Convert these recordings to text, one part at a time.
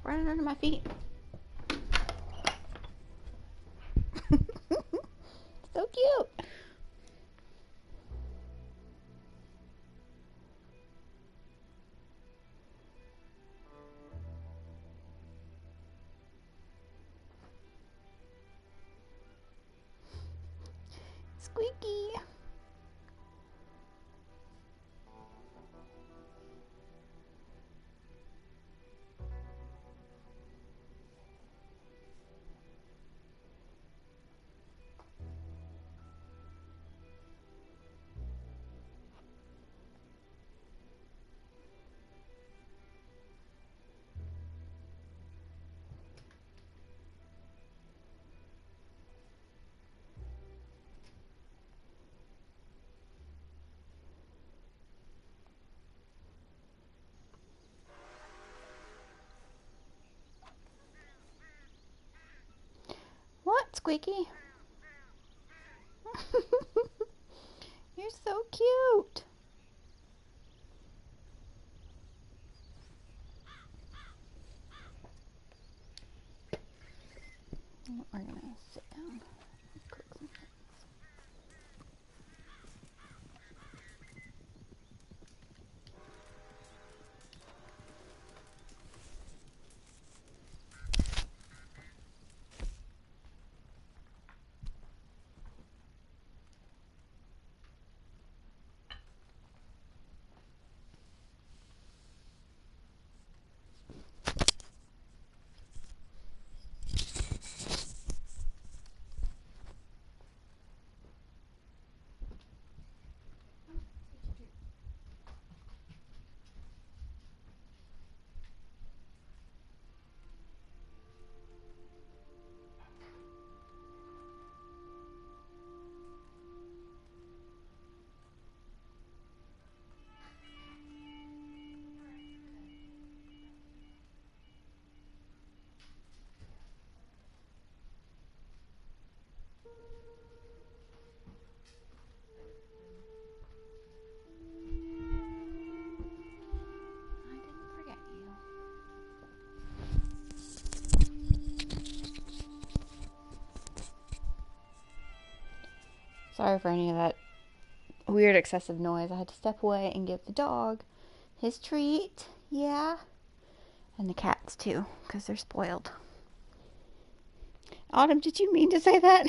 running under my feet. So cute. Squeaky. What, Squeaky? You're so cute. We're gonna sit down. Cook some things. Sorry for any of that weird excessive noise. I had to step away and give the dog his treat. Yeah. And the cats too, because they're spoiled. Autumn, did you mean to say that?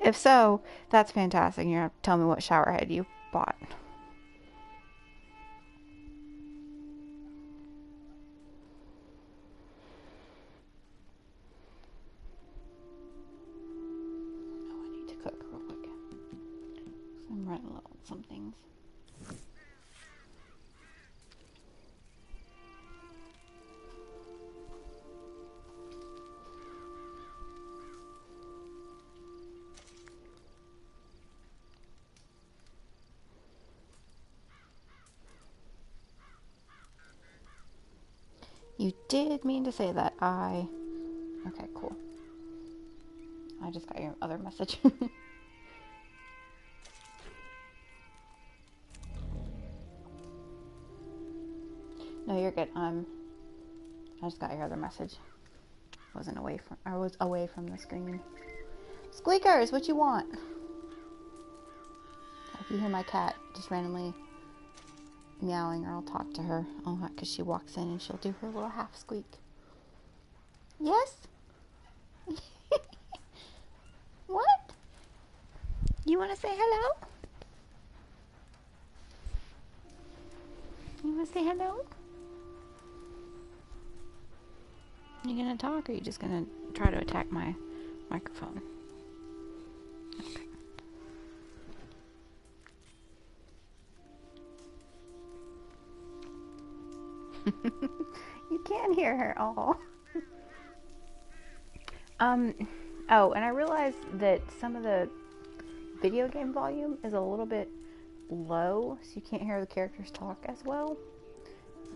If so, that's fantastic. You're going to tell me what shower head you bought. Oh, I need to cook real quick. I'm running low on some things. You did mean to say that. Okay, cool. I just got your other message. No, you're good. I just got your other message. I was away from the screen. Squeakers, what you want? If you hear my cat just randomly meowing, or I'll talk to her. Because she walks in and she'll do her little half squeak. Yes? What? You want to say hello? You want to say hello? You gonna talk, or are you just gonna try to attack my microphone? Okay. You can hear her. Oh. Oh, and I realized that some of the video game volume is a little bit low, so you can't hear the characters talk as well.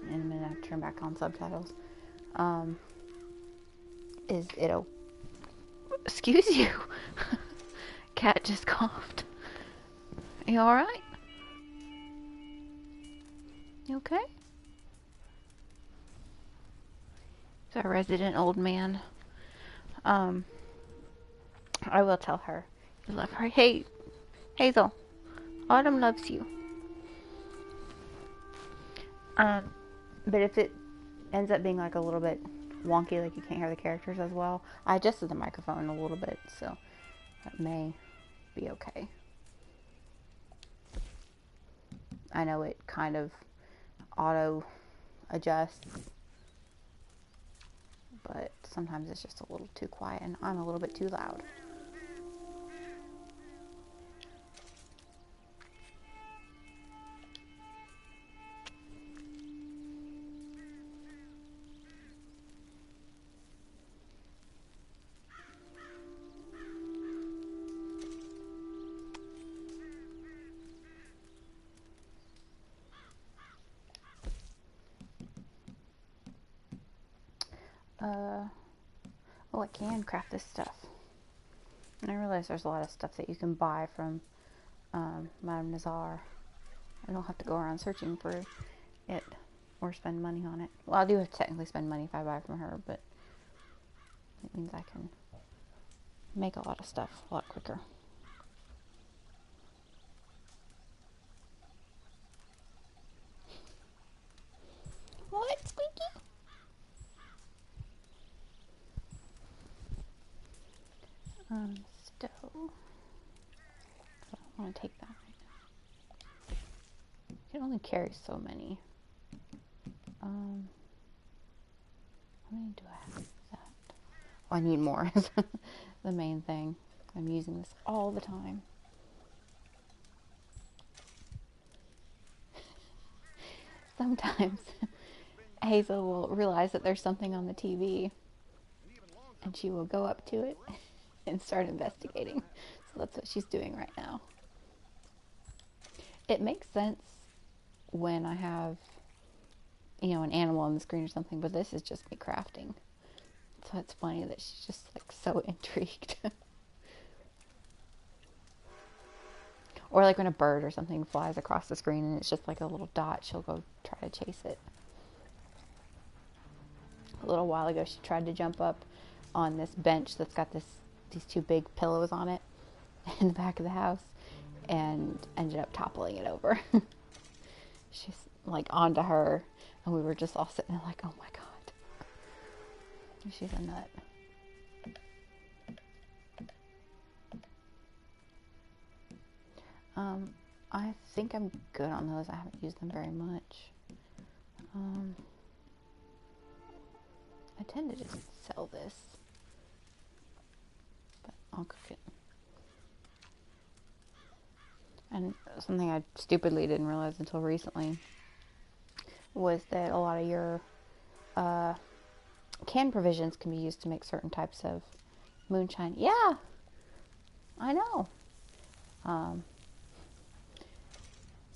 In a minute, I have to turn back on subtitles. Excuse you. Cat just coughed. Are you alright? You okay? He's our resident old man. I will tell her you love her. Hey, Hazel, Autumn loves you. But if it ends up being like a little bit wonky, like you can't hear the characters as well, I adjusted the microphone a little bit, so that may be okay. I know it kind of auto adjusts, but sometimes it's just a little too quiet and I'm a little bit too loud. Oh, I can craft this stuff. And I realize there's a lot of stuff that you can buy from Madame Nazar. I don't have to go around searching for it or spend money on it. Well, I do have to technically spend money if I buy from her, but it means I can make a lot of stuff a lot quicker. What, Squeaky? Stove. I don't want to take that right now. You can only carry so many. How many do I have of that? Oh, I need more. The main thing. I'm using this all the time. Sometimes Hazel will realize that there's something on the TV and she will go up to it and start investigating. So that's what she's doing right now. It makes sense when I have, you know, an animal on the screen or something, but this is just me crafting. So it's funny that she's just like so intrigued. Or like when a bird or something flies across the screen and it's just like a little dot, she'll go try to chase it. A little while ago she tried to jump up on this bench that's got these two big pillows on it in the back of the house and ended up toppling it over. She's like onto her and we were just all sitting there like, oh my god. She's a nut. I think I'm good on those. I haven't used them very much. I tend to just sell this, but I'll cook it. And something I stupidly didn't realize until recently was that a lot of your canned provisions can be used to make certain types of moonshine. Yeah, I know.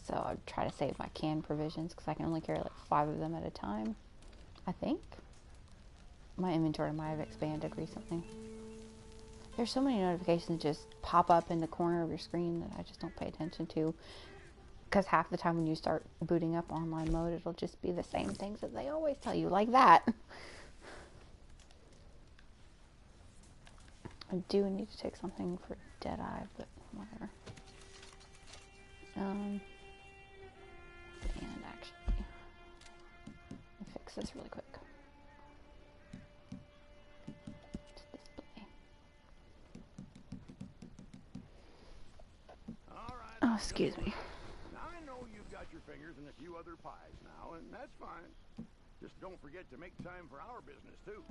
So I try to save my canned provisions because I can only carry like 5 of them at a time, I think. My inventory might have expanded recently. There's so many notifications that just pop up in the corner of your screen that I just don't pay attention to. Because half the time when you start booting up online mode, it'll just be the same things that they always tell you, like that. I do need to take something for Deadeye, but whatever. And actually, let me fix this really quick. Oh, excuse me. Now I know you've got your fingers in a few other pies now, and that's fine. Just don't forget to make time for our business, too.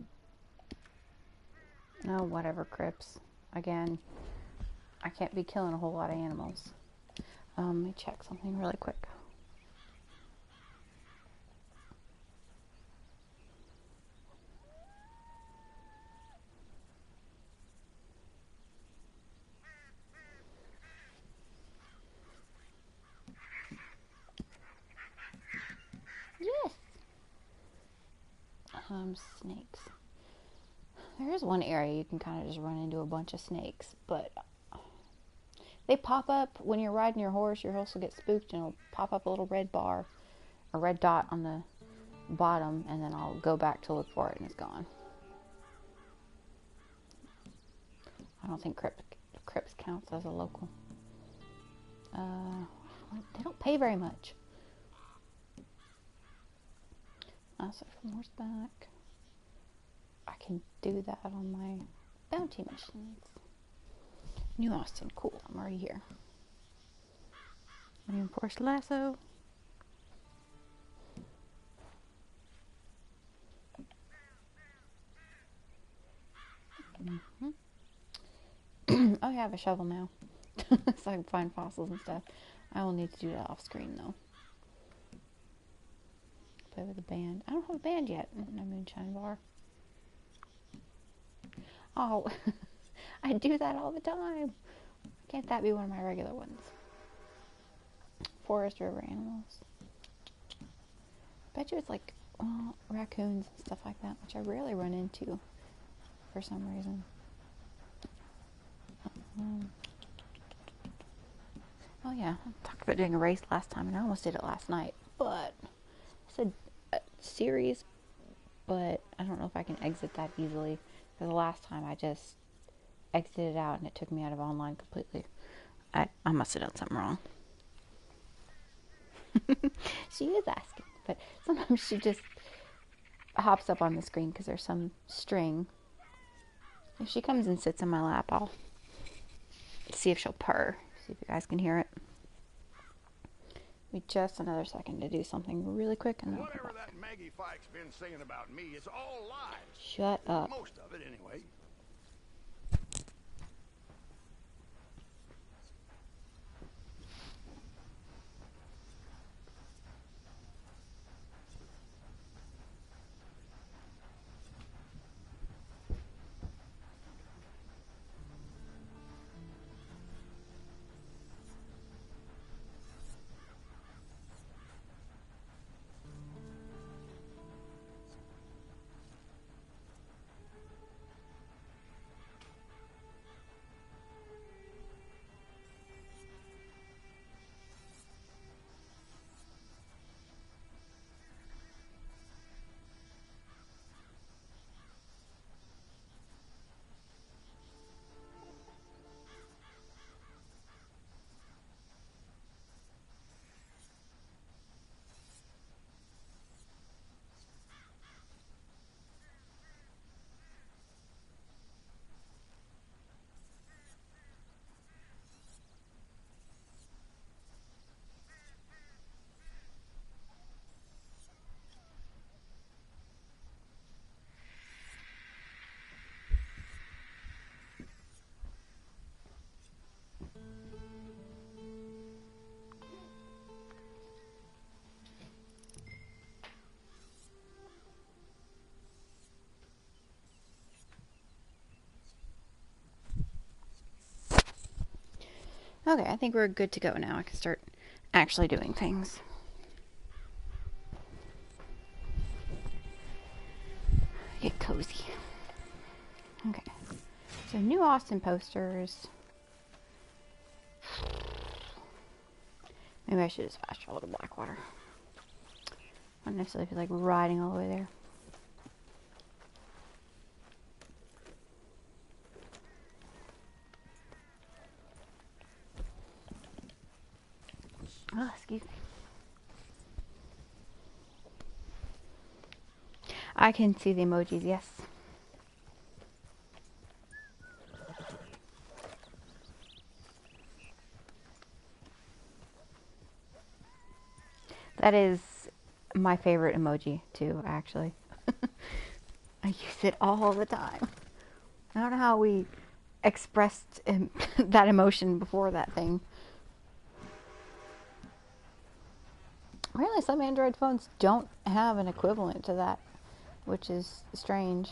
Oh, whatever, Crips. Again, I can't be killing a whole lot of animals. Let me check something really quick. Yes! Snakes. There is one area you can kind of just run into a bunch of snakes, but they pop up when you're riding your horse. Your horse will get spooked and it'll pop up a little red bar, a red dot on the bottom, and then I'll go back to look for it and it's gone. I don't think Crips counts as a local. They don't pay very much. So from horseback, I can do that on my bounty missions. New Austin, cool, I'm already here. Reinforced lasso. Oh, yeah, I have a shovel now. So I can find fossils and stuff. I will need to do that off screen though. Play with a band. I don't have a band yet. No moonshine bar. Oh, I do that all the time. Can't that be one of my regular ones? Forest river animals. Bet you it's like raccoons and stuff like that, which I rarely run into for some reason. Oh yeah, I talked about doing a race last time, and I almost did it last night. But it's a series, but I don't know if I can exit that easily. Because the last time I just exited out, and it took me out of online completely. I must have done something wrong. She is asking, but sometimes she just hops up on the screen because there's some string. If she comes and sits in my lap, I'll see if she'll purr. See if you guys can hear it. Be just another second to do something really quick, and then whatever that Maggie Fike's been saying about me is all lies. Shut up. Most of it, anyway. Okay, I think we're good to go now. I can start actually doing things. Get cozy. Okay, so new Austin posters. Maybe I should just fast travel to Blackwater. I don't necessarily feel like riding all the way there. Oh, excuse me. I can see the emojis, yes. That is my favorite emoji, too, actually. I use it all the time. I don't know how we expressed that emotion before that thing. Really, some Android phones don't have an equivalent to that, which is strange.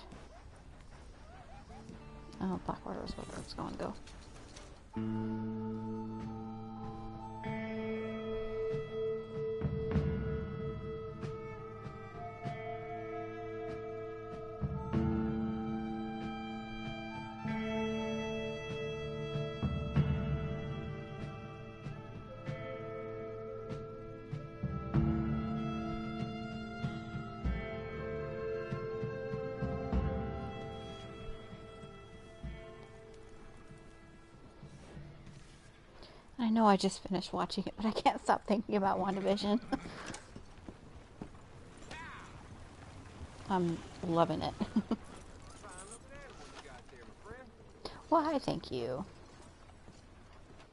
Oh, Blackwater was where it's going to go. know I just finished watching it, but I can't stop thinking about WandaVision. I'm loving it. Why, thank you.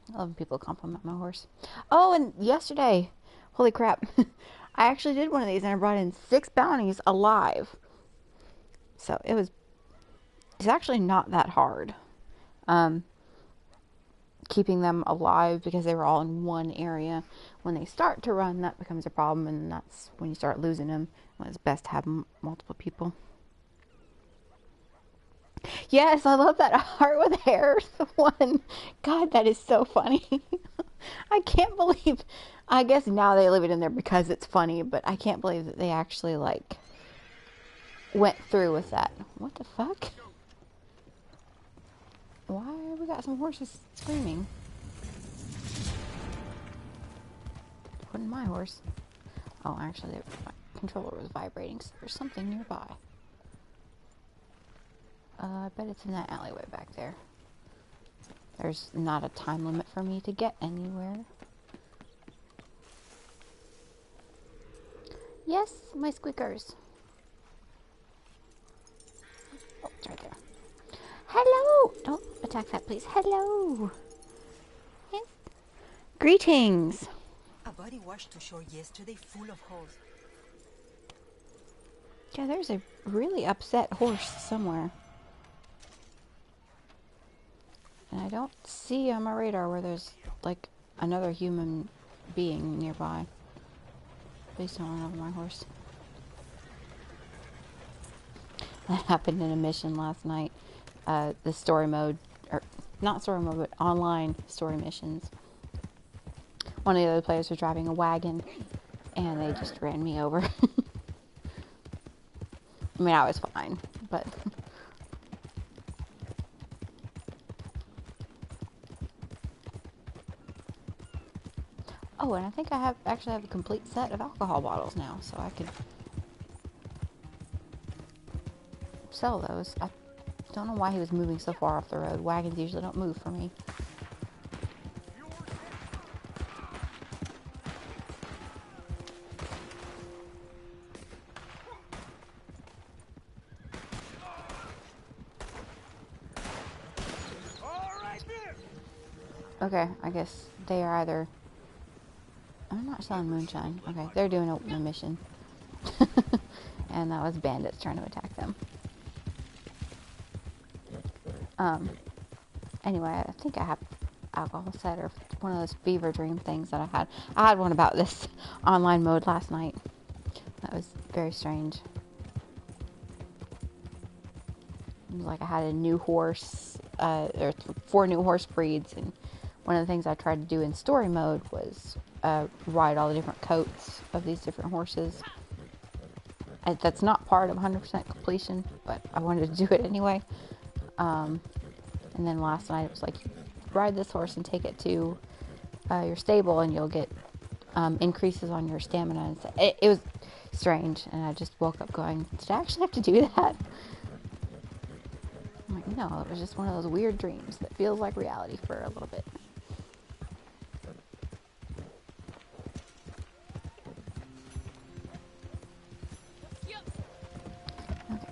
I love when people compliment my horse. Oh, and yesterday, holy crap, I actually did one of these and I brought in 6 bounties alive. So it's actually not that hard. Keeping them alive because they were all in one area. When they start to run, that becomes a problem, and that's when you start losing them. When it's best to have multiple people. Yes, I love that heart with hairs one. God, that is so funny. I can't believe. I guess now they leave it in there because it's funny, but I can't believe that they actually like went through with that. What the fuck? Why we got some horses screaming? Wasn't my horse. Oh, actually, my controller was vibrating, so there's something nearby. I bet it's in that alleyway back there. There's not a time limit for me to get anywhere. Yes, my squeakers. Oh, it's right there. Hello! Don't attack that, please. Hello! Yes. Greetings! A body washed to shore yesterday full of holes. Yeah, there's a really upset horse somewhere. And I don't see on my radar where there's, like, another human being nearby. Please don't run over my horse. That happened in a mission last night. The story mode, or not story mode, but online story missions. One of the other players was driving a wagon, and they just ran me over. I mean, I was fine, but... Oh, and I think I actually have a complete set of alcohol bottles now, so I could sell those. I don't know why he was moving so far off the road. Wagons usually don't move for me. Okay, I guess they are either... I'm not selling moonshine. Okay, they're doing a mission. And that was bandits trying to attack them. Anyway, I think I have alcohol set or one of those fever dream things that I had. I had one about this online mode last night. That was very strange. It was like I had a new horse, or 4 new horse breeds, and one of the things I tried to do in story mode was ride all the different coats of these different horses. That's not part of 100% completion, but I wanted to do it anyway. And then last night it was like, ride this horse and take it to your stable and you'll get increases on your stamina. And it was strange, and I just woke up going, did I actually have to do that? I'm like, no, it was just one of those weird dreams that feels like reality for a little bit. Okay.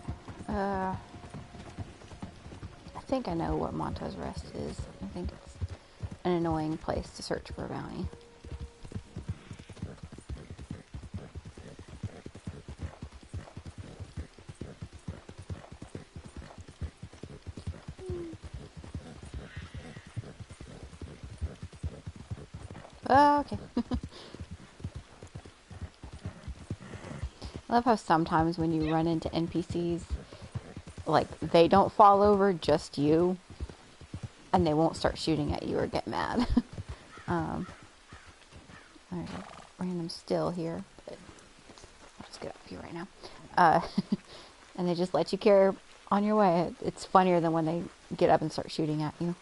I think I know what Monto's Rest is. I think it's an annoying place to search for a bounty. Okay. I love how sometimes when you run into NPCs, like, they don't fall over, just you, and they won't start shooting at you or get mad. There's a random still here, but I'll just get up here right now. And they just let you carry on your way. It's funnier than when they get up and start shooting at you.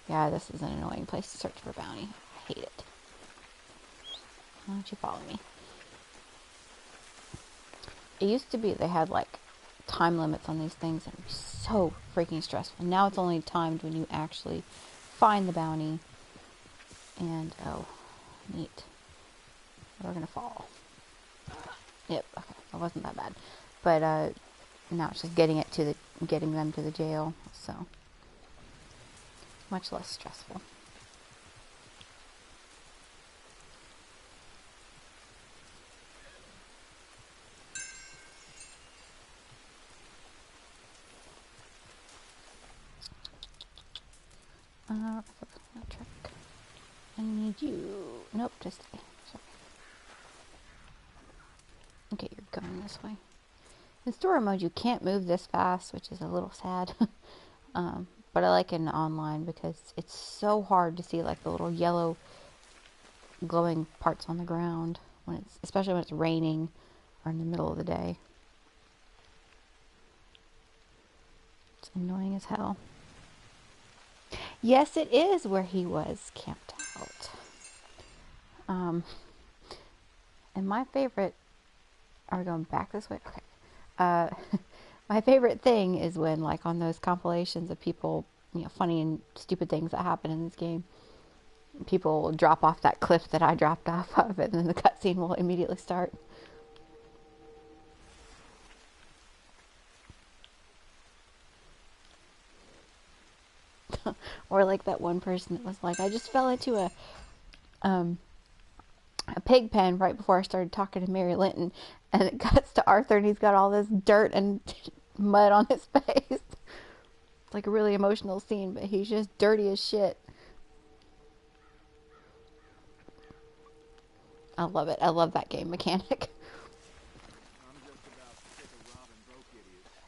Yeah, this is an annoying place to search for bounty. I hate it. Why don't you follow me? It used to be they had, like, time limits on these things, and it was so freaking stressful. Now it's only timed when you actually find the bounty And, oh, neat. We're gonna fall. Yep, okay, that wasn't that bad. But, now it's just getting them to the jail, so much less stressful. Truck. I need you. Nope, just stay. Sorry. Okay, you're going this way. In story mode, you can't move this fast, which is a little sad. But I like it in online because it's so hard to see like the little yellow glowing parts on the ground especially when it's raining or in the middle of the day. It's annoying as hell. Yes, it is where he was camped out. And my favorite... Are we going back this way? Okay. My favorite thing is when, like, on those compilations of people, you know, funny and stupid things that happen in this game, people will drop off that cliff that I dropped off of, and then the cutscene will immediately start. Or like that one person that was like, I just fell into a pig pen right before I started talking to Mary Linton, and it cuts to Arthur and he's got all this dirt and mud on his face. It's like a really emotional scene, but he's just dirty as shit. I love it. I love that game mechanic.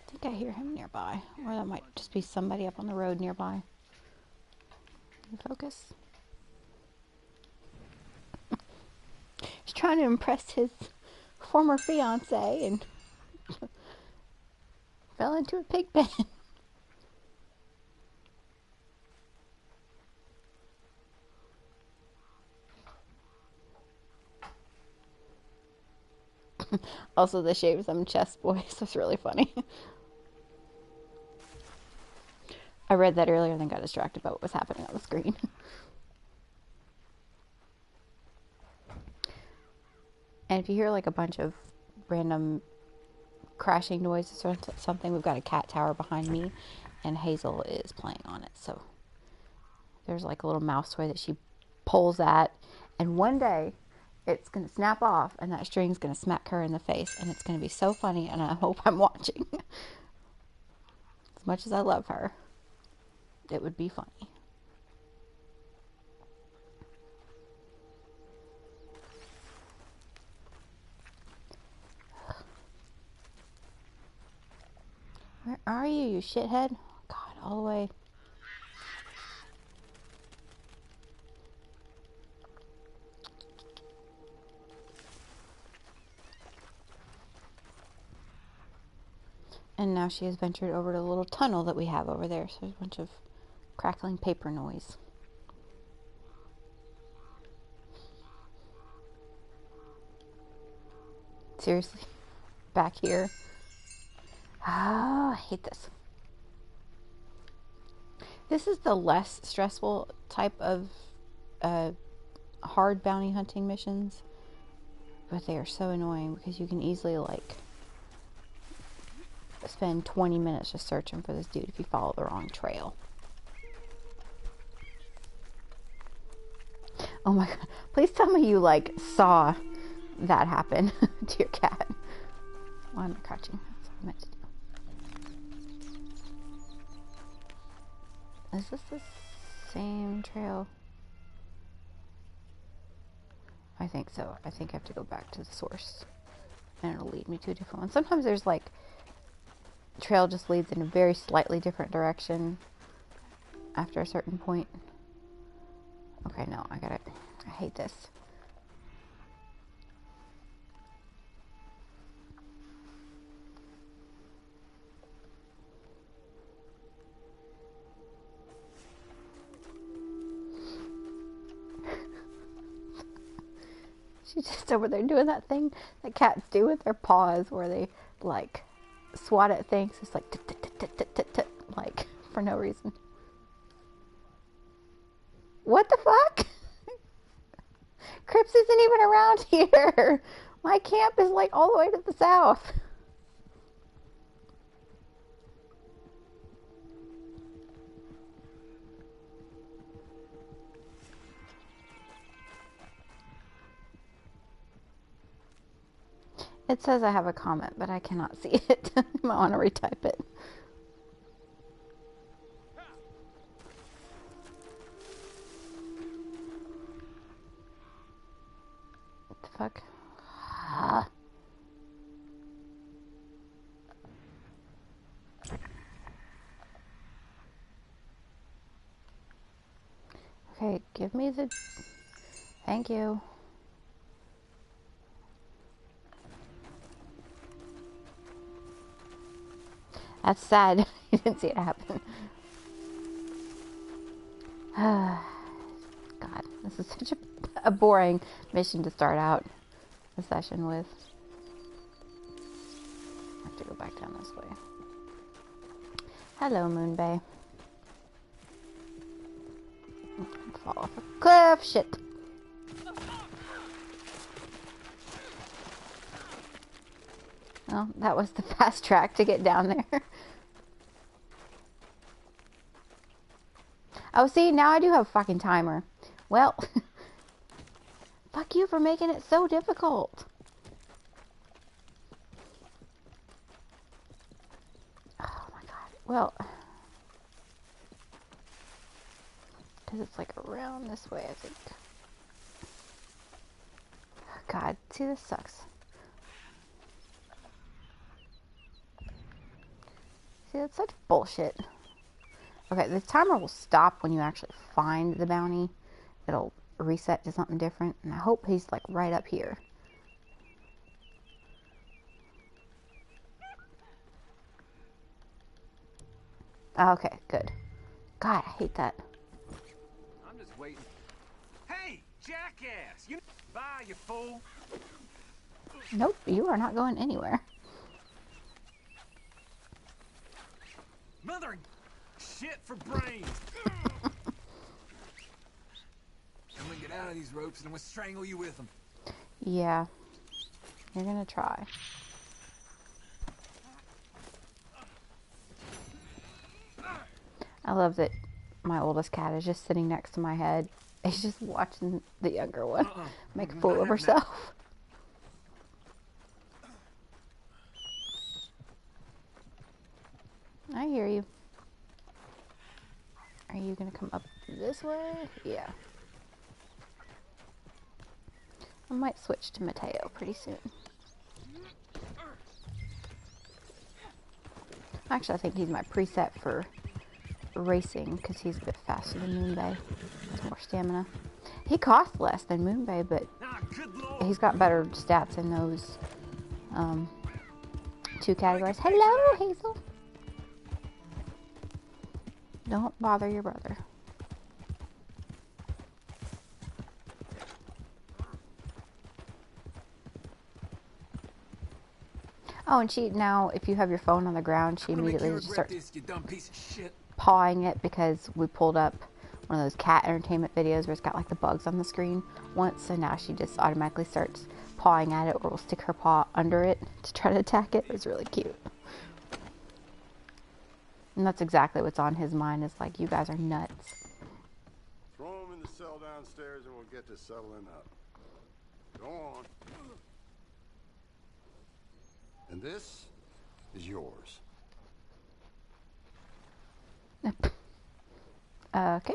I think I hear him nearby, or that might just be somebody up on the road nearby. Focus. He's trying to impress his former fiance and fell into a pig pen. Also, the shape of some chest boys was really funny. I read that earlier and then got distracted by what was happening on the screen. And if you hear like a bunch of random crashing noises or something, we've got a cat tower behind me and Hazel is playing on it. So there's like a little mouse toy that she pulls at, and one day it's going to snap off and that string's going to smack her in the face, and it's going to be so funny, and I hope I'm watching. As much as I love her, it would be funny. Where are you, you shithead? God, all the way. And now she has ventured over to the little tunnel that we have over there. So there's a bunch of crackling paper noise. Seriously? Back here? Ah, I hate this. This is the less stressful type of hard bounty hunting missions. But they are so annoying because you can easily, like, spend 20 minutes just searching for this dude if you follow the wrong trail. Oh my god. Please tell me you, like, saw that happen to your cat. Why am I crouching? That's what I meant to do. Is this the same trail? I think so. I think I have to go back to the source. And it'll lead me to a different one. Sometimes there's, like, trail just leads in a very slightly different direction after a certain point. Okay, no, I got it. I hate this. She's just over there doing that thing that cats do with their paws where they, like, swat at things. It's like, like, for no reason. What the fuck? Crips isn't even around here. My camp is like all the way to the south. It says I have a comment, but I cannot see it. I might want to retype it. What the fuck? Okay, give me the... Thank you. That's sad. You didn't see it happen. God, this is such a boring mission to start out a session with. I have to go back down this way. Hello, Moonbay. Fall off a cliff. Shit. Well, that was the fast track to get down there. Oh, see, now I do have a fucking timer. Well, fuck you for making it so difficult. Oh my god. Well, because it's like around this way, I think. God, see, this sucks. See, that's such bullshit. Okay, the timer will stop when you actually find the bounty. It'll reset to something different. And I hope he's like right up here. Okay, good. God, I hate that. I'm just waiting. Hey, jackass! You bye, you fool. Nope, you are not going anywhere. Mother shit for brains. I'm gonna get out of these ropes and I'm gonna strangle you with them. Yeah, you're gonna try. I love that my oldest cat is just sitting next to my head. He's just watching the younger one make a fool of herself. I hear you. Are you gonna come up this way? Yeah. I might switch to Mateo pretty soon. Actually, I think he's my preset for racing because he's a bit faster than Moonbay. Has more stamina. He costs less than Moonbay, but he's got better stats in those two categories. Hello, Hazel. Don't bother your brother. Oh, and she now, if you have your phone on the ground, she immediately just starts pawing it because we pulled up one of those cat entertainment videos where it's got like the bugs on the screen once, so now she just automatically starts pawing at it, or will stick her paw under it to try to attack it. It was really cute. And that's exactly what's on his mind, is like, you guys are nuts. Throw him in the cell downstairs and we'll get to settling up. Go on. And this is yours. Okay.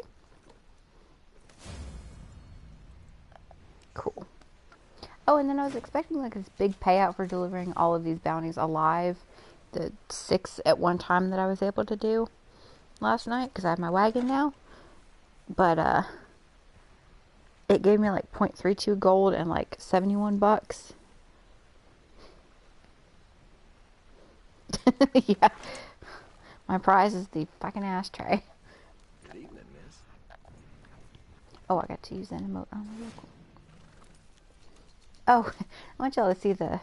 Cool. Oh, and then I was expecting like this big payout for delivering all of these bounties alive. The 6 at one time that I was able to do last night, because I have my wagon now. But it gave me like 0.32 gold and like 71 bucks. Yeah. My prize is the fucking ashtray. Good evening, miss. Oh, I got to use that emote on the vehicle. Oh, I want y'all to see the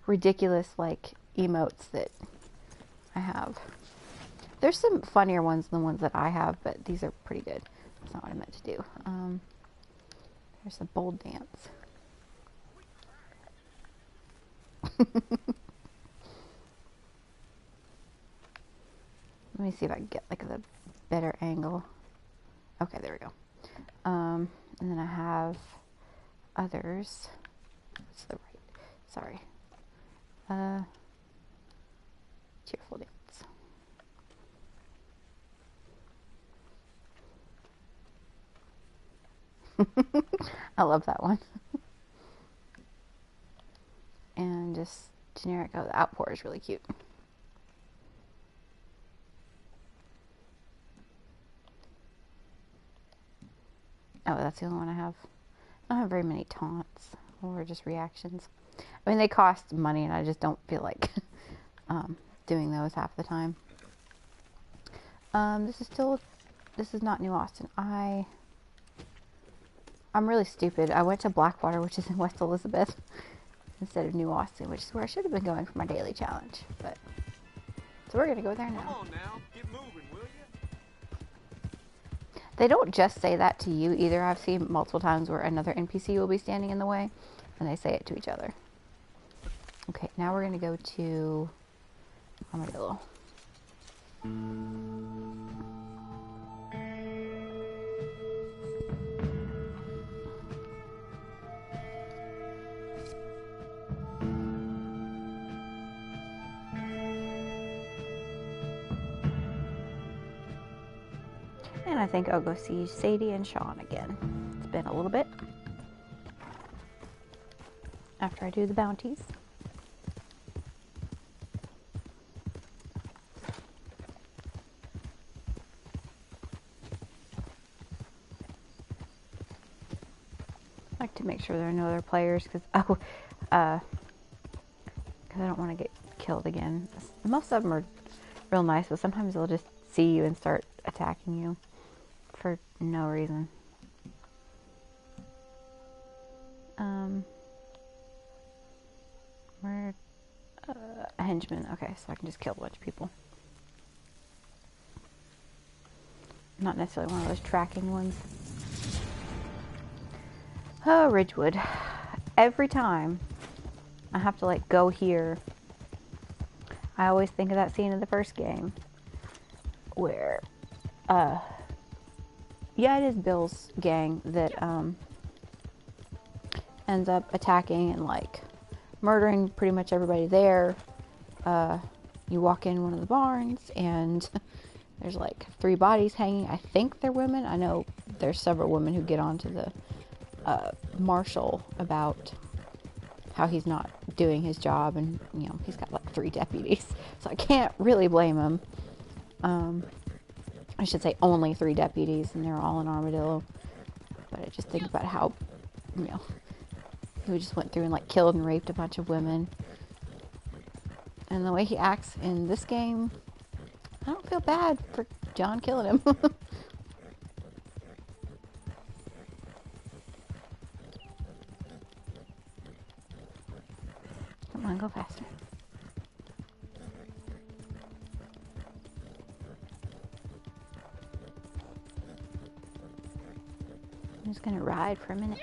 ridiculous like emotes that I have. There's some funnier ones than the ones that I have, but these are pretty good. That's not what I meant to do. There's a bold dance. Let me see if I can get like the better angle. Okay, there we go. And then I have others. That's the right. Sorry. Cheerful dance. I love that one. And just generic. Oh, the outpour is really cute. Oh, that's the only one I have. I don't have very many taunts or just reactions. I mean, they cost money, and I just don't feel like doing those half the time. This is not New Austin. I'm really stupid. I went to Blackwater, which is in West Elizabeth, instead of New Austin, which is where I should have been going for my daily challenge. But so we're gonna go there now. Come on now, get moving, will you? They don't just say that to you either. I've seen multiple times where another NPC will be standing in the way, and they say it to each other. Okay, now we're gonna go to Armadillo. And I think I'll go see Sadie and Sean again. It's been a little bit. After I do the bounties. I like to make sure there are no other players because I don't want to get killed again. Most of them are real nice, but sometimes they'll just see you and start attacking you for no reason. Where a henchman. Okay, so I can just kill a bunch of people. Not necessarily one of those tracking ones. Oh, Ridgewood. Every time I have to like go here, I always think of that scene in the first game where yeah, it is Bill's gang that ends up attacking and like murdering pretty much everybody there. You walk in one of the barns and there's like 3 bodies hanging. I think they're women. I know there's several women who get onto the marshal about how he's not doing his job, and you know he's got like 3 deputies, so I can't really blame him. I should say only 3 deputies, and they're all in Armadillo. But I just think about how, you know, he just went through and like killed and raped a bunch of women. And the way he acts in this game, I don't feel bad for John killing him. Come on, go faster. I'm just gonna ride for a minute.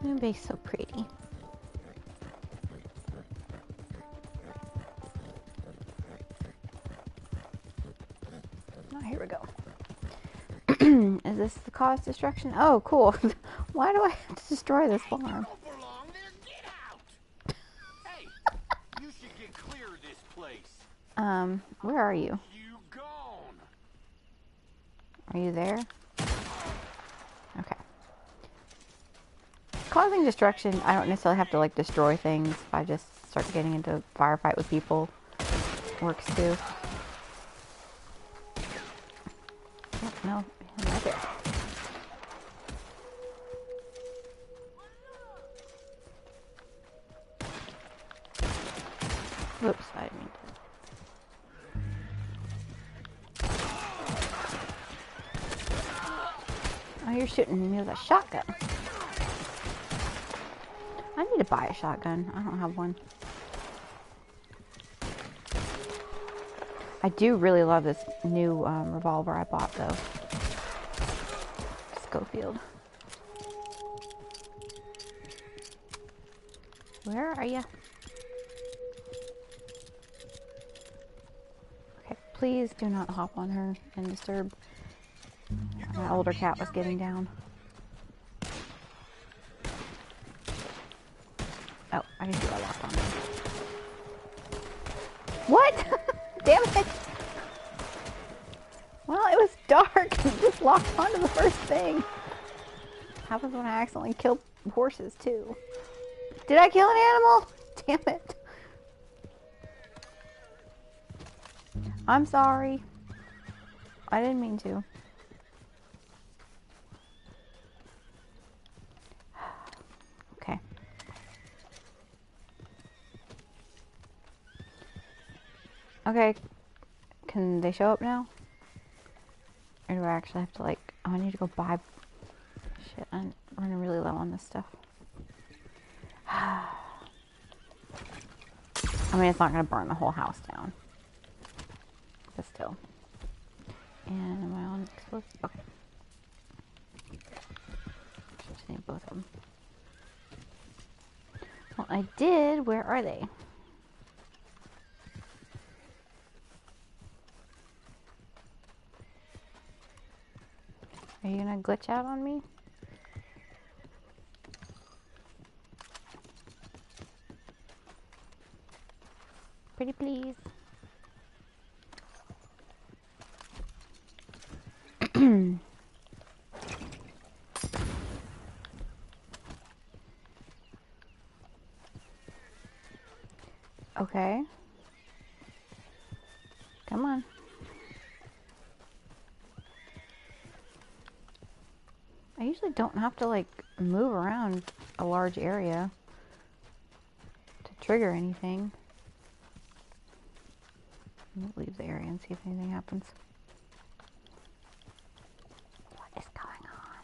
Everybody's so pretty. Oh, here we go. Is this the cause destruction? Oh, cool. Why do I have to destroy this farm? Don't belong there. Get out! Hey, you should get clear of this place. Where are you? You gone. Are you there? Okay. Causing destruction, I don't necessarily have to like destroy things. If I just start getting into a firefight with people, works too. Oh, no, right there. Whoops, I didn't mean to. Oh, you're shooting me with a shotgun. I need to buy a shotgun. I don't have one. I I do really love this new revolver I bought, though. Schofield. Where are you? Okay, please do not hop on her and disturb. My older cat was getting down. Oh, I can see I locked on her. What? Damn it! Well, it was dark and just locked onto the first thing. Happens when I accidentally kill horses, too. Did I kill an animal? Damn it. I'm sorry. I didn't mean to. Okay. Okay. Can they show up now? Or do I actually have to, like... Oh, I need to go buy... Shit, I'm running really low on this stuff. I mean, it's not going to burn the whole house down. But still. And am I on explosive? Okay. Just need both of them. Well, I did. Where are they? Are you going to glitch out on me? Pretty please. Okay. Come on. I usually don't have to like move around a large area to trigger anything. I'm gonna leave the area and see if anything happens. What is going on?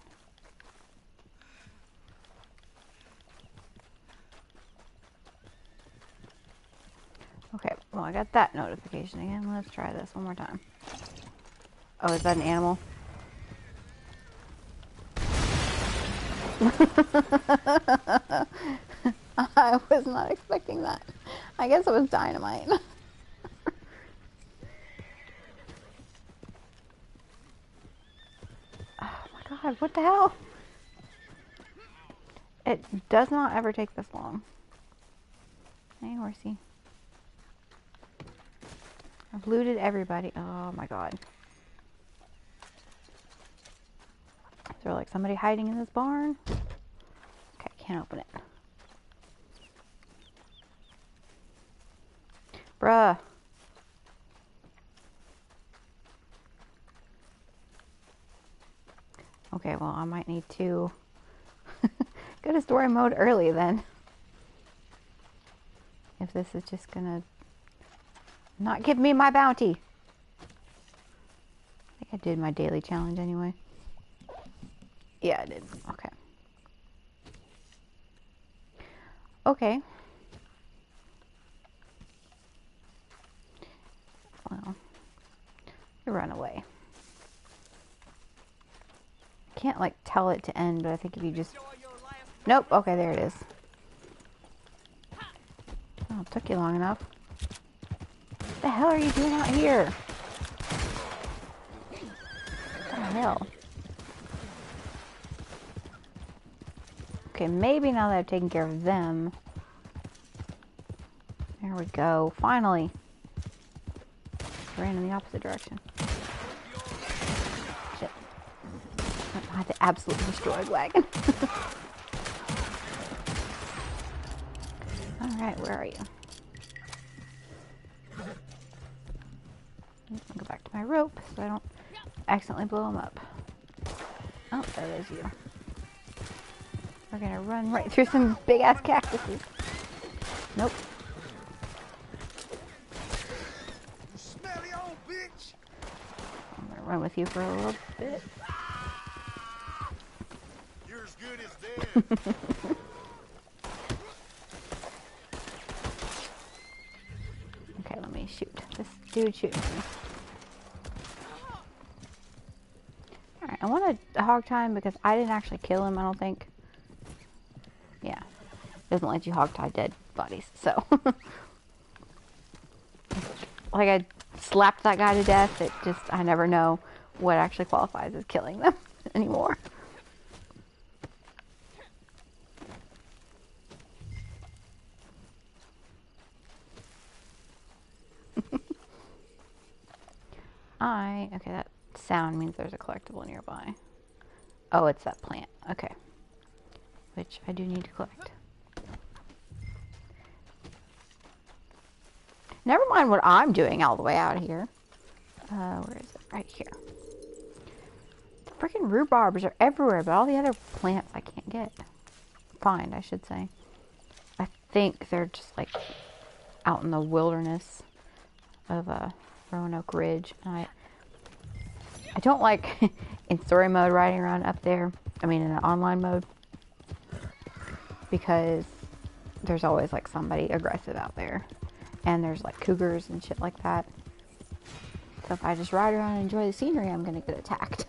Okay, well I got that notification again. Let's try this one more time. Oh, is that an animal? I was not expecting that. I guess it was dynamite. Oh my god, what the hell? It does not ever take this long. Hey, horsey. I've looted everybody. Oh my god. Is there like somebody hiding in this barn? Okay, can't open it. Bruh. Okay, well I might need to go to story mode early then. If this is just gonna not give me my bounty. I think I did my daily challenge anyway. Yeah, I did. Okay. Okay. Well, you run away. Can't like tell it to end, but I think if you just... Nope. Okay, there it is. Oh, it took you long enough. What the hell are you doing out here? What the hell? Okay, maybe now that I've taken care of them. There we go. Finally. Ran in the opposite direction. Shit. I had to absolutely destroy a wagon. Alright, where are you? I'll go back to my rope so I don't accidentally blow them up. Oh, there is you. We're gonna run right through some big ass cactuses. Nope. You smelly old bitch. I'm gonna run with you for a little bit. You're as good as dead. Okay, let me shoot this dude shooting me. Alright, I want a hog time because I didn't actually kill him, I don't think. Yeah. Doesn't let you hog tie dead bodies, so. Like, I slapped that guy to death. It just, I never know what actually qualifies as killing them anymore. Okay, that sound means there's a collectible nearby. Oh, it's that plant. Okay. Which I do need to collect. Never mind what I'm doing all the way out here. Where is it? Right here. The freaking rhubarbs are everywhere, but all the other plants I can't get. Find, I should say. I think they're just like out in the wilderness of Roanoke Ridge. I don't like in story mode riding around up there. I mean in an online mode. Because there's always like somebody aggressive out there. And there's like cougars and shit like that. So if I just ride around and enjoy the scenery, I'm gonna get attacked.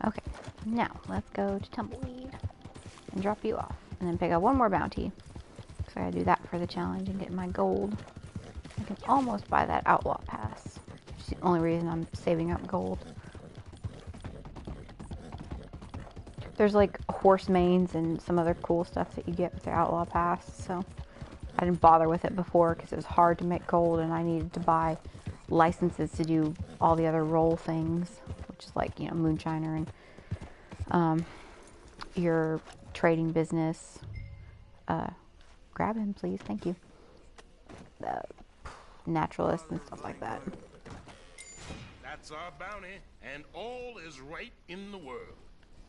Okay, now let's go to Tumbleweed and drop you off. And then pick up one more bounty. So I gotta do that for the challenge and get my gold. I can almost buy that outlaw pass. It's the only reason I'm saving up gold. There's like horse manes and some other cool stuff that you get with the outlaw pass. So I didn't bother with it before because it was hard to make gold and I needed to buy licenses to do all the other role things, which is like, you know, moonshiner and your trading business. Grab him, please. Thank you. Naturalist and stuff like that. That's our bounty, and all is right in the world.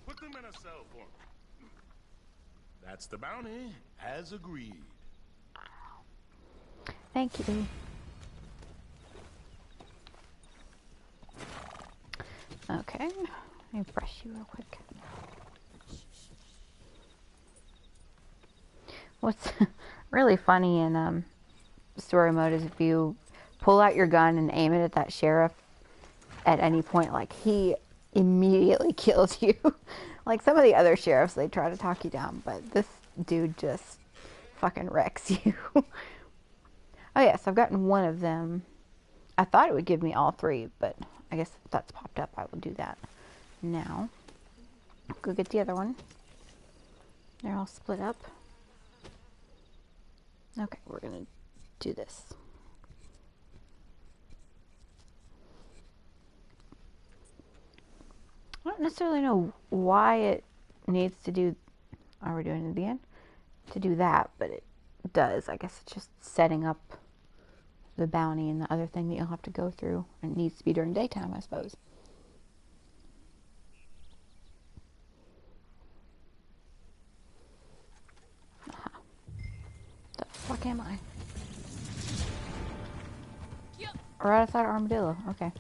Put them in a cell for me. That's the bounty, as agreed. Thank you. Okay, let me brush you real quick. What's really funny in story mode is if you pull out your gun and aim it at that sheriff at any point, like, he immediately kills you. Like some of the other sheriffs, they try to talk you down, but this dude just fucking wrecks you. Oh yes, I've gotten one of them. I thought it would give me all three, but I guess if that's popped up, I will do that now. Go get the other one. They're all split up. Okay, we're gonna do this. I don't necessarily know why it needs to do, are we doing it again? To do that, but it does. I guess it's just setting up the bounty and the other thing that you'll have to go through. And it needs to be during daytime, I suppose. Aha. The fuck am I? Right outside Armadillo. Okay.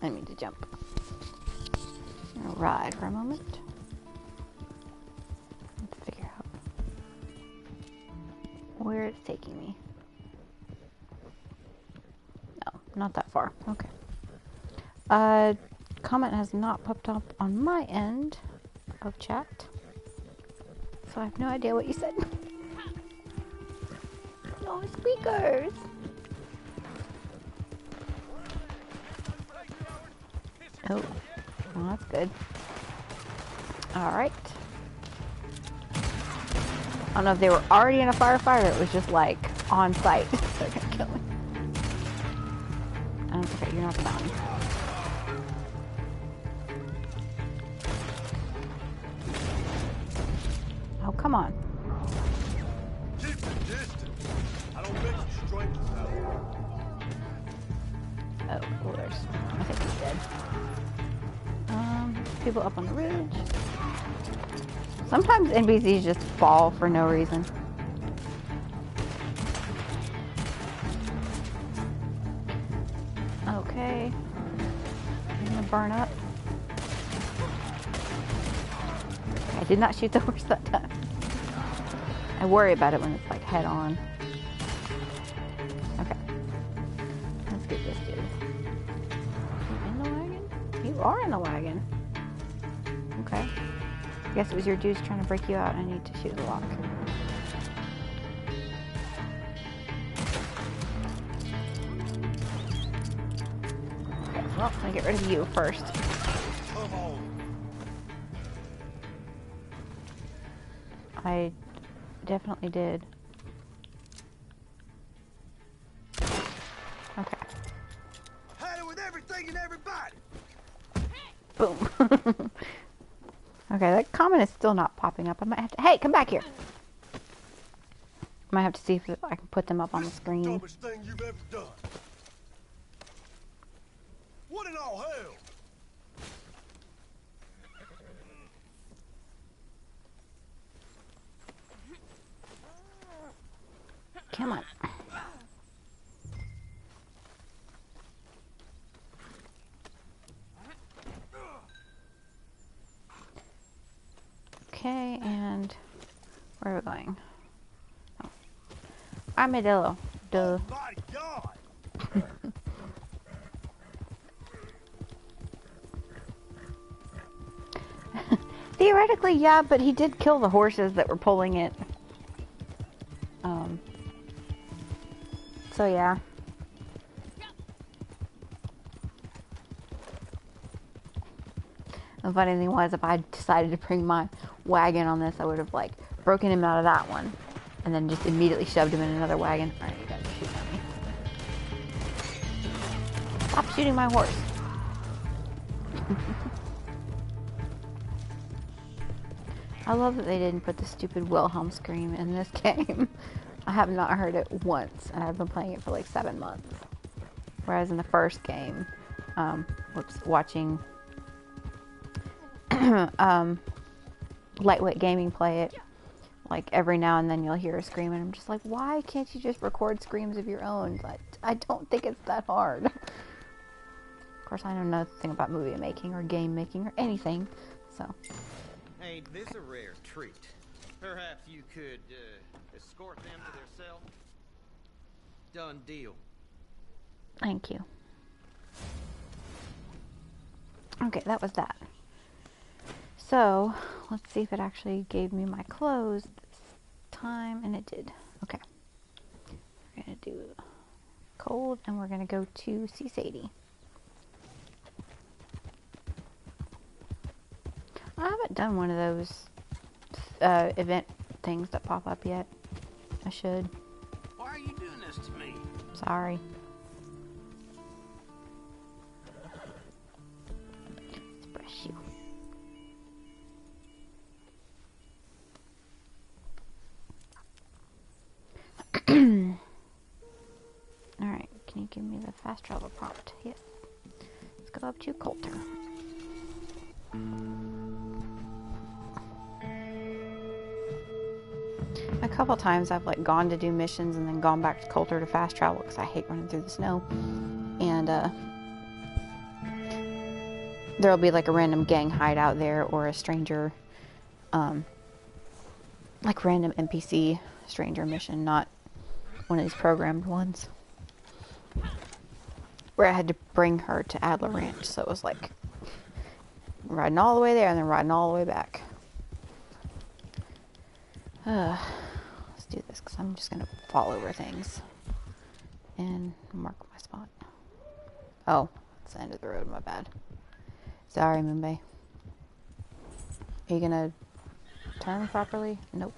I need to jump. I'm gonna ride for a moment. Let's figure out where it's taking me. No, not that far. Okay. Comment has not popped up on my end of chat, so I have no idea what you said. No squeakers. Oh, well, that's good. Alright. I don't know if they were already in a firefight or it was just like on site. They're gonna kill me. Okay, you're not the bounty. Oh, come on. Keep the distance. I don't mix strangers out. Oh, well, there's, I think he's dead. People up on the ridge. Sometimes NPCs just fall for no reason. burn up. I did not shoot the horse that time. I worry about it when it's like head on. Okay. Let's get this dude. You in the wagon? You are in the wagon. Okay. I guess it was your dudes trying to break you out. I need to shoot the lock. Okay, well, I'm gonna get rid of you first. Come on. I definitely did. Okay. Had it with everything and everybody. Boom. Okay, that comment is still not popping up. I might have to... Hey, come back here. I might have to see if I can put them up on the screen. Dumbest thing you've ever done. What in all hell? Come on. Okay, and where are we going? Oh. Armadillo. Duh. Oh my God! Theoretically, yeah, but he did kill the horses that were pulling it. So yeah. The funny thing was, if I decided to bring my wagon on this, I would have like broken him out of that one, and then just immediately shoved him in another wagon. All right, you guys are shooting at me. Stop shooting my horse. I love that they didn't put the stupid Wilhelm scream in this game. I have not heard it once, and I've been playing it for like 7 months. Whereas in the first game, watching Lightweight Gaming play it, like every now and then you'll hear a scream, and I'm just like, why can't you just record screams of your own? I don't think it's that hard. Of course, I know nothing about movie making or game making or anything, so. Ain't this a rare treat? Perhaps you could, escort them to their cell? Done deal. Thank you. Okay, that was that. So, let's see if it actually gave me my clothes this time, and it did. Okay. We're going to do cold, and we're going to go to see Sadie. I haven't done one of those event things that pop up yet. I should. Why are you doing this to me? Sorry. Let's brush you. Alright, can you give me the fast travel prompt? Yes. Let's go up to Coulter. A couple times I've like gone to do missions and then gone back to Coulter to fast travel because I hate running through the snow. And there'll be like a random gang hideout there or a stranger, like random NPC stranger mission, not one of these programmed ones. Where I had to bring her to Adler Ranch, so it was like riding all the way there and then riding all the way back. Let's do this because I'm just going to fall over things and mark my spot. Oh, it's the end of the road, my bad. Sorry, Moonbay. Are you going to turn properly? Nope.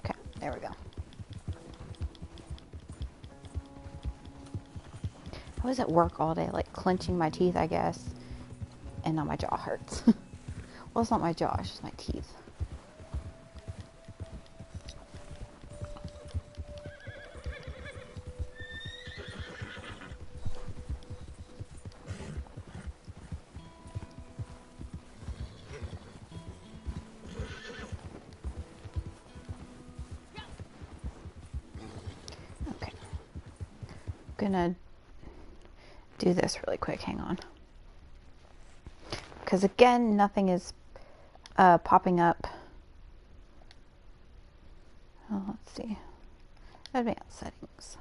Okay, there we go. I was at work all day, like clenching my teeth, I guess, and now my jaw hurts. Well, it's not my jaw, it's just my teeth. Okay. I'm gonna do this really quick, hang on. because again, nothing is popping up. Oh, let's see. Advanced settings.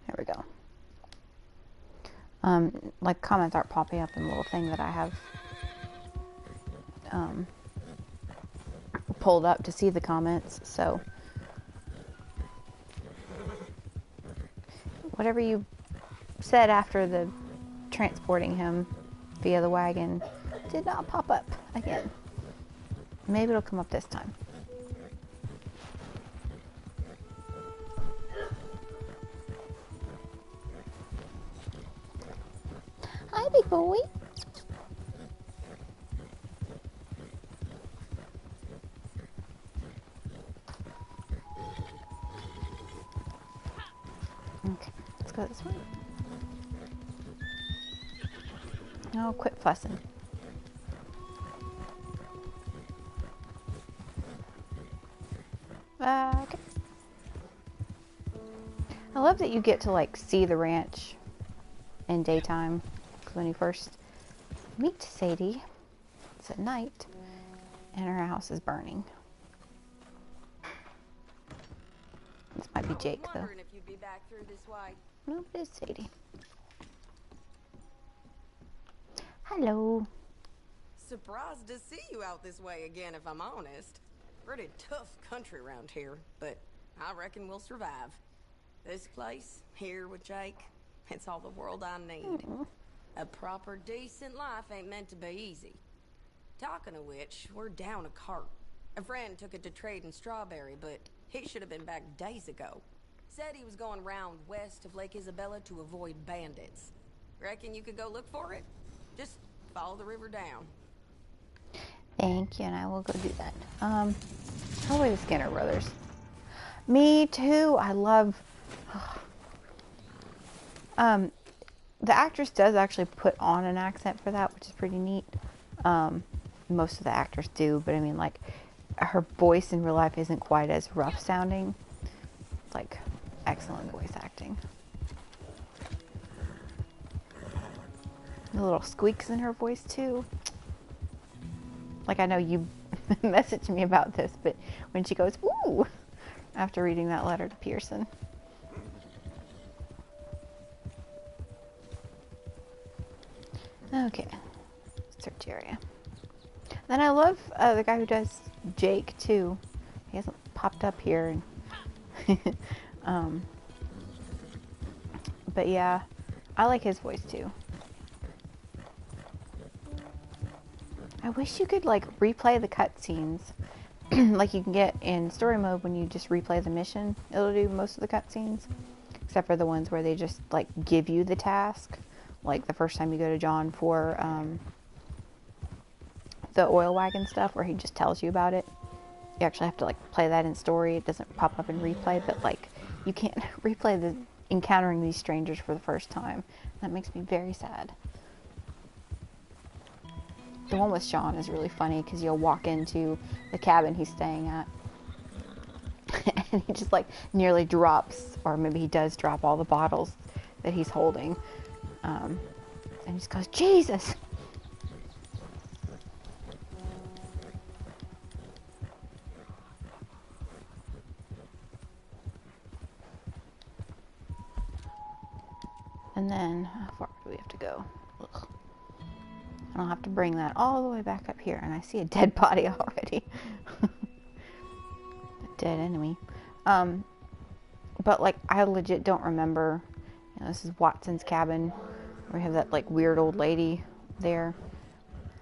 There we go. Like comments aren't popping up in the little thing that I have pulled up to see the comments. So whatever you said after the transporting him via the wagon did not pop up again. Maybe it'll come up this time. Hi, big boy. Okay, let's go this way. No, quit fussing. Okay. I love that you get to like see the ranch in daytime. Because when you first meet Sadie, it's at night, and her house is burning. This might be Jake, though. Wondering if you'd be back through this way. No, it is Sadie. Hello. Surprised to see you out this way again, if I'm honest. Pretty tough country around here, but I reckon we'll survive. This place, here with Jake, it's all the world I need. A proper, decent life ain't meant to be easy. Talking of which, we're down a cart. A friend took it to trade in Strawberry, but he should have been back days ago. Said he was going round west of Lake Isabella to avoid bandits. Reckon you could go look for it? Just follow the river down. Thank you, and I will go do that. Probably the Skinner Brothers. Me too. I love... the actress does actually put on an accent for that, which is pretty neat. Most of the actors do, but I mean, like, her voice in real life isn't quite as rough sounding. It's like excellent voice acting. The little squeaks in her voice too. Like, I know you messaged me about this, but when she goes, ooh, after reading that letter to Pearson. Okay, search area. Then I love the guy who does Jake too. He hasn't popped up here. But yeah, I like his voice too. I wish you could like replay the cutscenes, like you can get in story mode when you just replay the mission. It'll do most of the cutscenes, except for the ones where they just like give you the task. Like the first time you go to John for the oil wagon stuff, where he just tells you about it. You actually have to like play that in story. It doesn't pop up in replay, but like you can't replay the encountering these strangers for the first time. That makes me very sad. The one with Sean is really funny because you'll walk into the cabin he's staying at and he just like nearly drops, or maybe he does drop all the bottles that he's holding. And he just goes, Jesus! And then, how far do we have to go? Ugh. I'll have to bring that all the way back up here. And I see a dead body already. A dead enemy. But, like, I legit don't remember. You know, this is Watson's cabin. We have that, like, weird old lady there.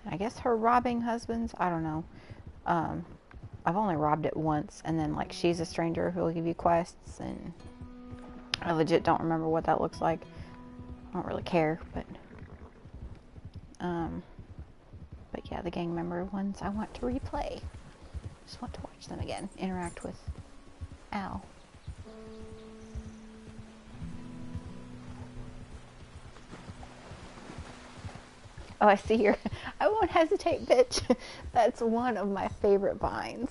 I guess her robbing husbands? I don't know. I've only robbed it once. And then, like, she's a stranger who will give you quests. And I legit don't remember what that looks like. I don't really care, but yeah, the gang member ones I want to replay. Just want to watch them again, interact with Al. Oh, I see here. I won't hesitate, bitch. That's one of my favorite vines.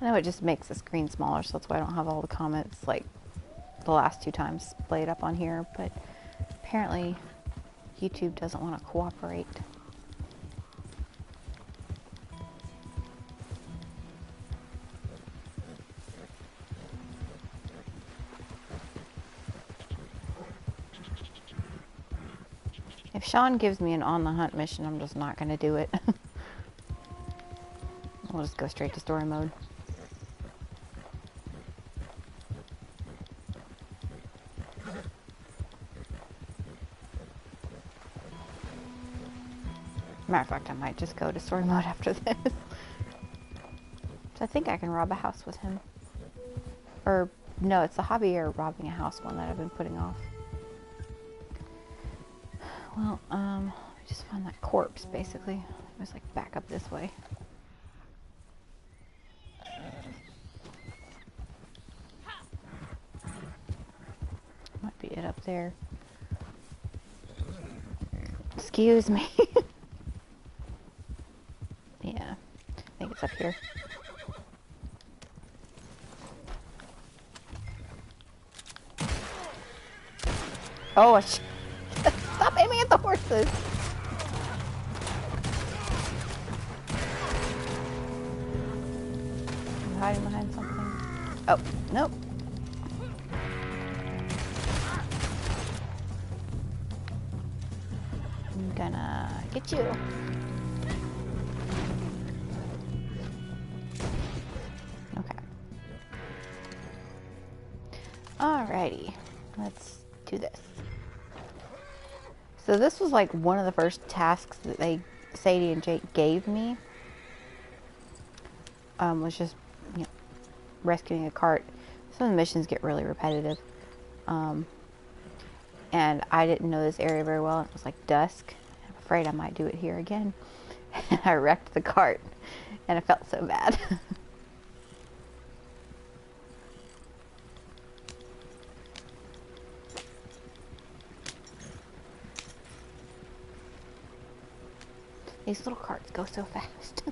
I know it just makes the screen smaller, so that's why I don't have all the comments like the last 2 times played up on here, but apparently YouTube doesn't want to cooperate. If Sean gives me an on the hunt mission, I'm just not going to do it. We'll just go straight to story mode. Matter of fact, I might just go to story mode after this. So I think I can rob a house with him. Or, no, it's the Javier robbing a house one that I've been putting off. Well, I just found that corpse, basically. It was like back up this way. Might be it up there. Excuse me. Yeah, I think it's up here. Oh, stop aiming at the horses! I'm hiding behind something. Oh, nope. I'm gonna get you. Okay. Alrighty, let's do this. So this was like one of the first tasks that Sadie and Jake gave me. Was just, you know, rescuing a cart. Some of the missions get really repetitive. And I didn't know this area very well. It was like dusk. I'm afraid I might do it here again. And I wrecked the cart. And I felt so bad. These little carts go so fast.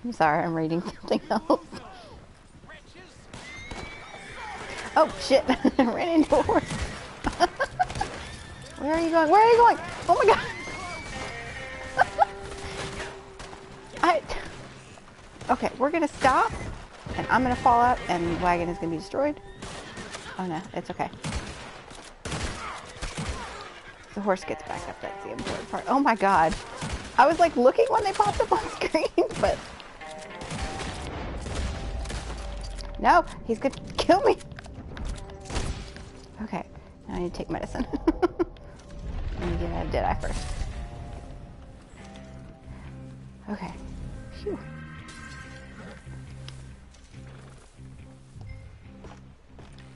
I'm sorry, I'm reading something else. Oh shit, I ran into a horse. Where are you going? Where are you going? Oh my god. Okay, we're gonna stop, and I'm gonna fall out, and the wagon is gonna be destroyed. Oh no, it's okay. The horse gets back up, that's the important part. Oh my god. I was like looking when they popped up on screen, but... No, he's gonna kill me. Okay, now I need to take medicine. Let me get out of Deadeye first. Okay. Phew.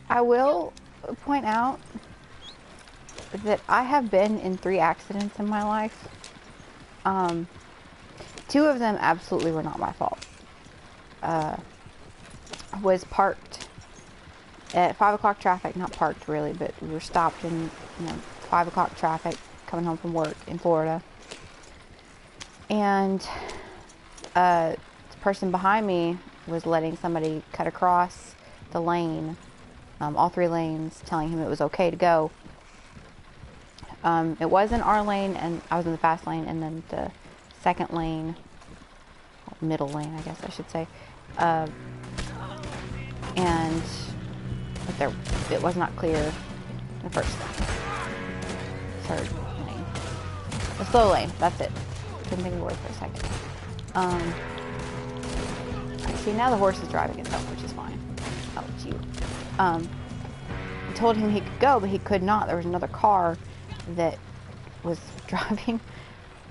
I will point out that I have been in 3 accidents in my life. 2 of them absolutely were not my fault. I was parked at 5 o'clock traffic, not parked really, but we were stopped in 5 o'clock traffic coming home from work in Florida. And the person behind me was letting somebody cut across the lane, all 3 lanes, telling him it was okay to go. It was in our lane, and I was in the fast lane, and then the second lane, middle lane, I guess I should say, and it was not clear in the first lane. Third lane. The slow lane, that's it. Couldn't think of the word for a second. See, now the horse is driving itself, which is fine. Oh, it's you. told him he could go, but he could not. There was another car that was driving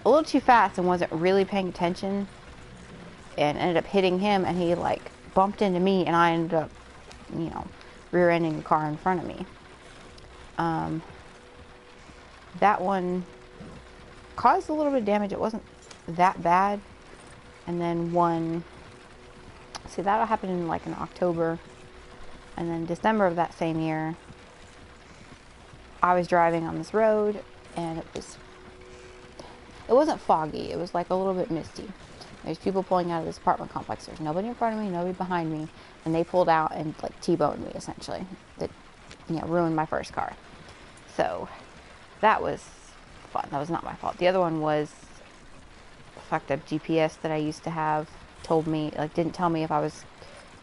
a little too fast and wasn't really paying attention, and ended up hitting him, and he like bumped into me, and I ended up, you know, rear-ending the car in front of me. That one caused a little bit of damage. It wasn't that bad. And then see, that happened in like in October, and then December of that same year, I was driving on this road, and it wasn't foggy. It was like a little bit misty. There's people pulling out of this apartment complex. There's nobody in front of me, nobody behind me, and they pulled out and like T-boned me essentially. That, you know, ruined my first car. So that was fun. That was not my fault. The other one was fucked up GPS that I used to have. Told me, like, didn't tell me if I was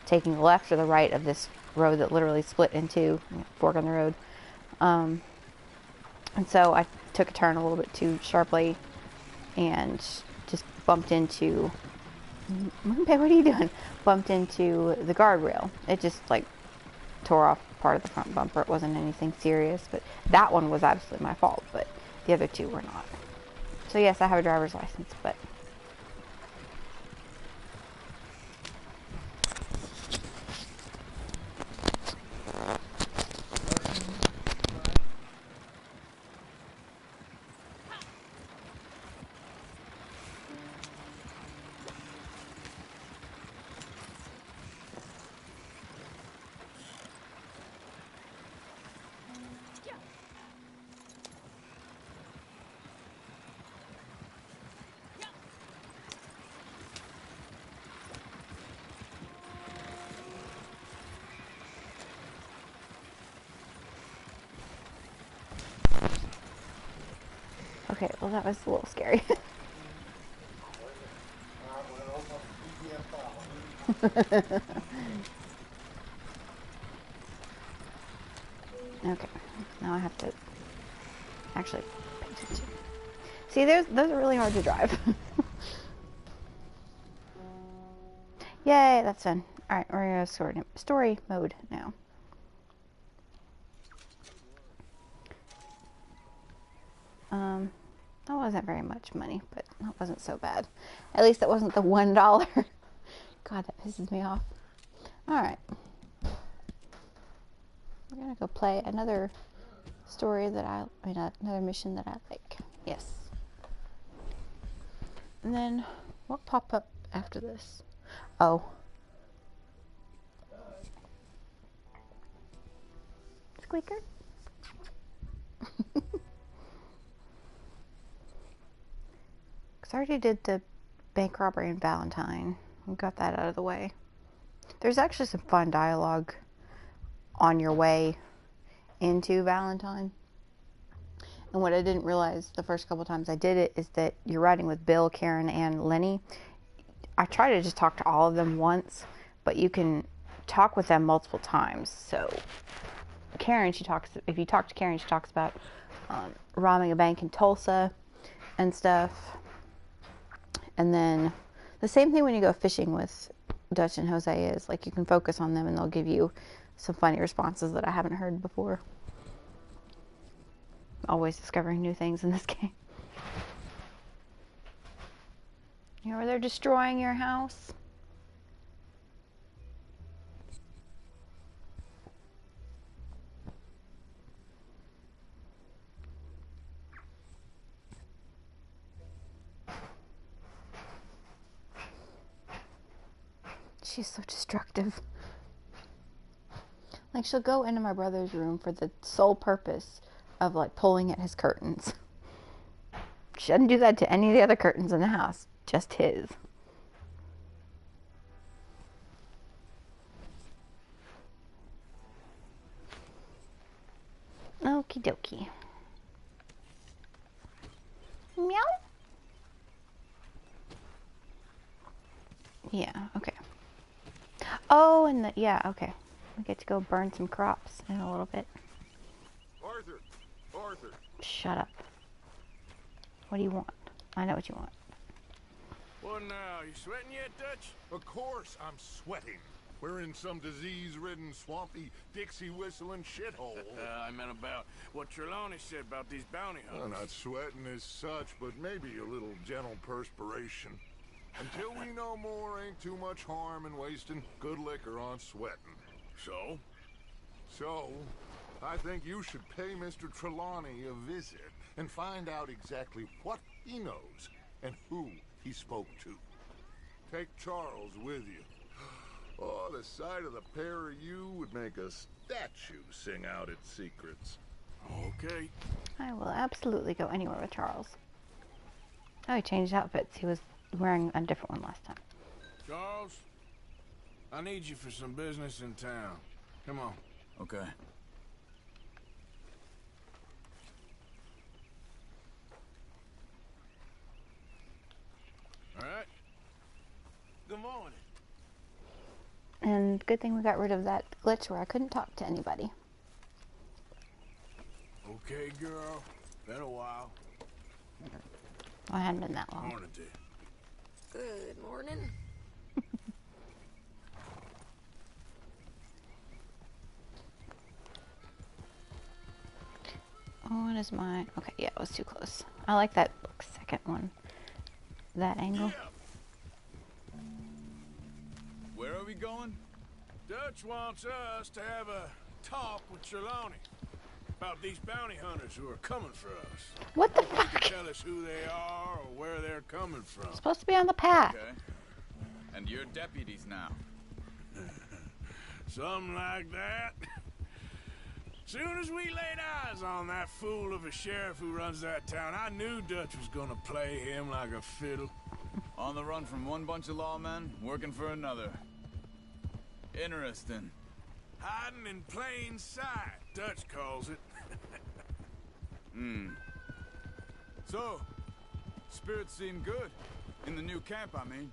taking the left or the right of this road that literally split into, you know, fork in the road. And so I took a turn a little bit too sharply and just bumped into, what are you doing? Bumped into the guardrail. It just like tore off part of the front bumper. It wasn't anything serious, but that one was absolutely my fault, but the other two were not. So yes, I have a driver's license, but okay, well that was a little scary. Okay, now I have to actually pay attention. See, those are really hard to drive. Yay, that's done. Alright, we're going to story mode now. That wasn't very much money, but that wasn't so bad. At least that wasn't the $1. God, that pisses me off. Alright. We're going to go play another story that another mission that I like. Yes. And then, what pop up after this? Oh. Squeaker? Because I already did the bank robbery in Valentine. We got that out of the way. There's actually some fun dialogue on your way into Valentine. And what I didn't realize the first couple times I did it is that you're riding with Bill, Karen, and Lenny. I try to just talk to all of them once, but you can talk with them multiple times. So Karen, if you talk to Karen, she talks about robbing a bank in Tulsa and stuff. And then the same thing when you go fishing with Dutch and Jose is, like, you can focus on them and they'll give you some funny responses that I haven't heard before. Always discovering new things in this game. You know where they're destroying your house? She's so destructive. Like, she'll go into my brother's room for the sole purpose of, like, pulling at his curtains. She doesn't do that to any of the other curtains in the house. Just his. Okie dokie. Meow? Yeah, okay. Oh, and yeah, okay. We get to go burn some crops in a little bit. Arthur! Arthur! Shut up. What do you want? I know what you want. What now? You sweating yet, Dutch? Of course I'm sweating. We're in some disease-ridden, swampy, Dixie-whistling shithole. I meant about what Trelawney said about these bounty Well, hunters. not sweating as such, but maybe a little gentle perspiration. Until we know more, ain't too much harm in wasting good liquor on sweating. So? So, I think you should pay Mr. Trelawney a visit and find out exactly what he knows and who he spoke to. Take Charles with you. Oh, the sight of the pair of you would make a statue sing out its secrets. Okay. I will absolutely go anywhere with Charles. Oh, he changed outfits. He was wearing a different one last time. Charles, I need you for some business in town. Come on. Okay. All right. Good morning. And good thing we got rid of that glitch where I couldn't talk to anybody. Okay, girl. Been a while. Well, it hadn't been that long. Morning, dear. Good morning. Oh, what is mine? Okay, yeah, it was too close. I like that second one. That angle. Where are we going? Dutch wants us to have a talk with Trelawney about these bounty hunters who are coming for us. What the They fuck? can tell us who they are or where they're coming from. Supposed to be on the path. Okay. And you're deputies now. Something like that. Soon as we laid eyes on that fool of a sheriff who runs that town, I knew Dutch was gonna play him like a fiddle. On the run from one bunch of lawmen, working for another. Interesting. Hiding in plain sight, Dutch calls it. So, spirits seem good. In the new camp, I mean.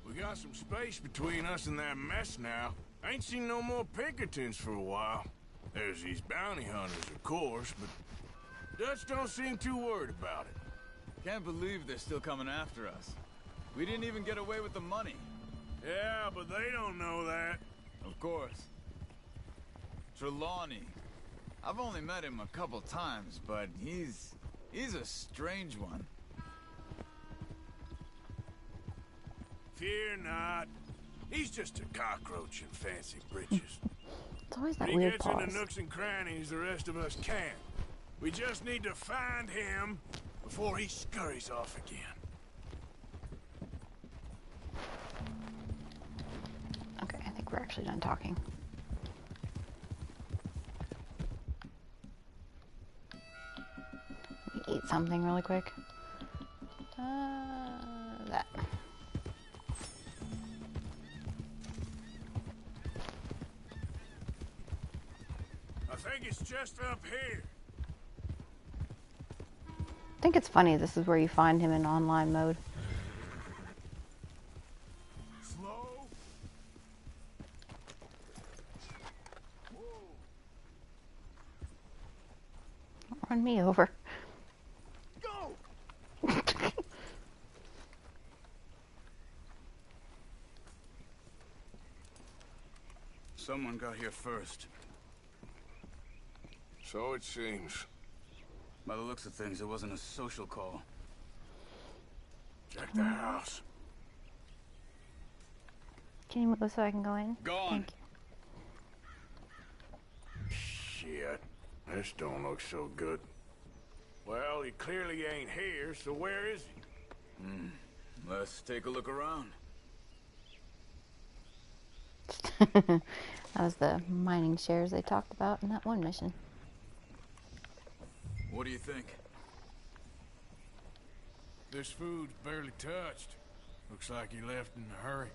We got some space between us and that mess now. Ain't seen no more Pinkertons for a while. There's these bounty hunters, of course, but Dutch don't seem too worried about it. Can't believe they're still coming after us. We didn't even get away with the money. Yeah, but they don't know that. Of course. Trelawney. I've only met him a couple times, but he's a strange one. Fear not. He's just a cockroach in fancy breeches. It's always that He weird gets pause. into nooks and crannies the rest of us can't. We just need to find him before he scurries off again. Okay, I think we're actually done talking. Let me eat something really quick. That. I think it's just up here. I think it's funny this is where you find him in online mode. Slow. Don't run me over. Go! Someone got here first. So it seems. By the looks of things, it wasn't a social call. Check the house. Can you move so I can go in? Gone. Thank you. Shit. This don't look so good. Well, he clearly ain't here, so where is he? Let's take a look around. That was the mining shares they talked about in that one mission. What do you think? This food's barely touched. Looks like he left in a hurry.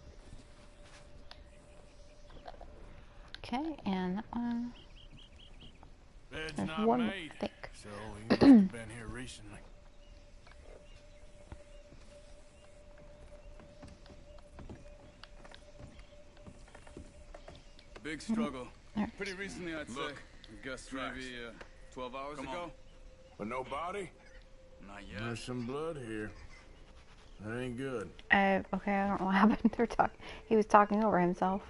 Okay, and that one. Bed's There's not one, I made, think. so he must have been here recently. Big struggle. There. Pretty recently, I'd say. Look. I guess Tracks. maybe 12 hours Come ago. on. But no body? Not yet. There's some blood here. That ain't good. Okay, I don't know what happened. He was talking over himself.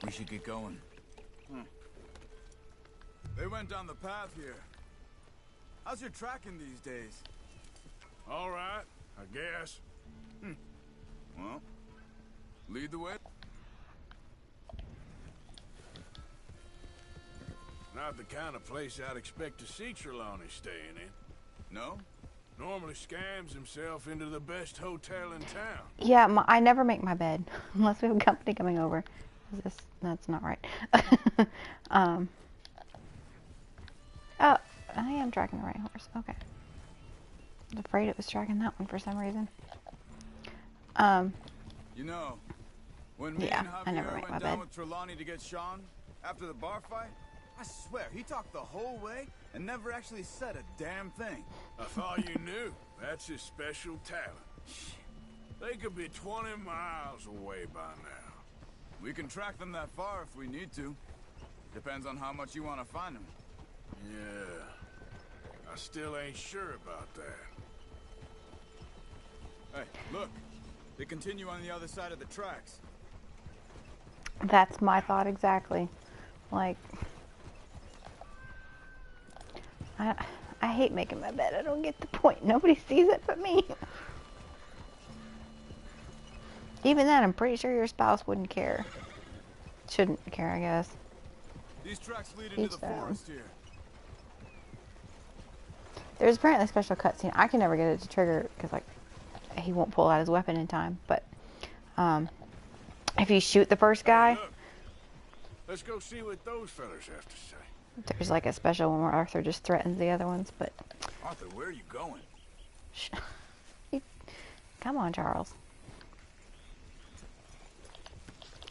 We should get going. They went down the path here. How's your tracking these days? All right, I guess. Well, lead the way. Not the kind of place I'd expect to see Trelawney staying in. No? Normally scams himself into the best hotel in town. Yeah, I never make my bed unless we have company coming over. That's not right. Oh, I think I'm tracking the right horse. Okay. I was afraid it was tracking that one for some reason. You know, when me Yeah, and I never Javier make my went down bed. with Trelawney to get Sean after the bar fight, I swear he talked the whole way and never actually said a damn thing. I thought you knew. That's his special talent. They could be 20 miles away by now. We can track them that far if we need to. Depends on how much you want to find them. Yeah. I still ain't sure about that. Hey, look. They continue on the other side of the tracks. That's my thought exactly. Like, I hate making my bed. I don't get the point. Nobody sees it but me. Even then, I'm pretty sure your spouse wouldn't care. Shouldn't care, I guess. These tracks lead into the forest here. There's apparently a special cutscene. I can never get it to trigger because, like, he won't pull out his weapon in time. But if you shoot the first guy, Look, let's go see what those fellas have to say. there's like a special one where Arthur just threatens the other ones. But Arthur, where are you going? come on, Charles.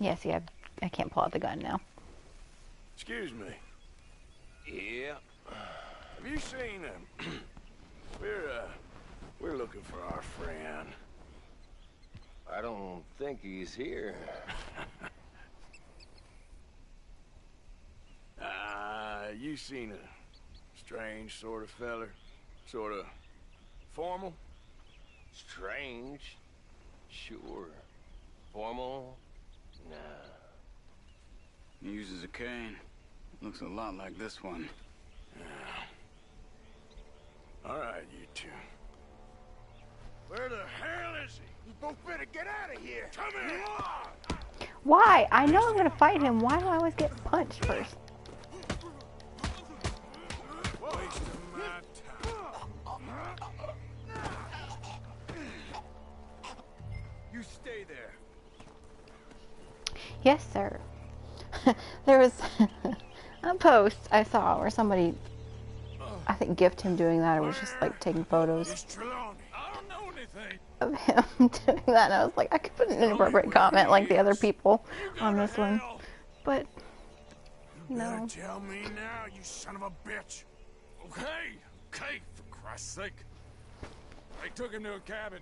Yeah, see, I can't pull out the gun now. Excuse me. Yeah. Have you seen him? We're looking for our friend. I don't think he's here. You seen a strange sort of feller? Sort of formal? Strange? Sure. Formal? Nah. He uses a cane. Looks a lot like this one. All right, you two. Where the hell is he? You both better get out of here. Come here. Why? I know I'm gonna fight him. Why do I always get punched first? Wasting my time. You stay there. Yes, sir. There was a post I saw where somebody, I think, gifted him doing that, or was just like taking photos It's Trelawney. I don't know anything. of him doing that, and I was like, I could put an inappropriate comment like the other people on this one, but You better no. tell me now, you son of a bitch. Okay, for Christ's sake. They took him to a cabin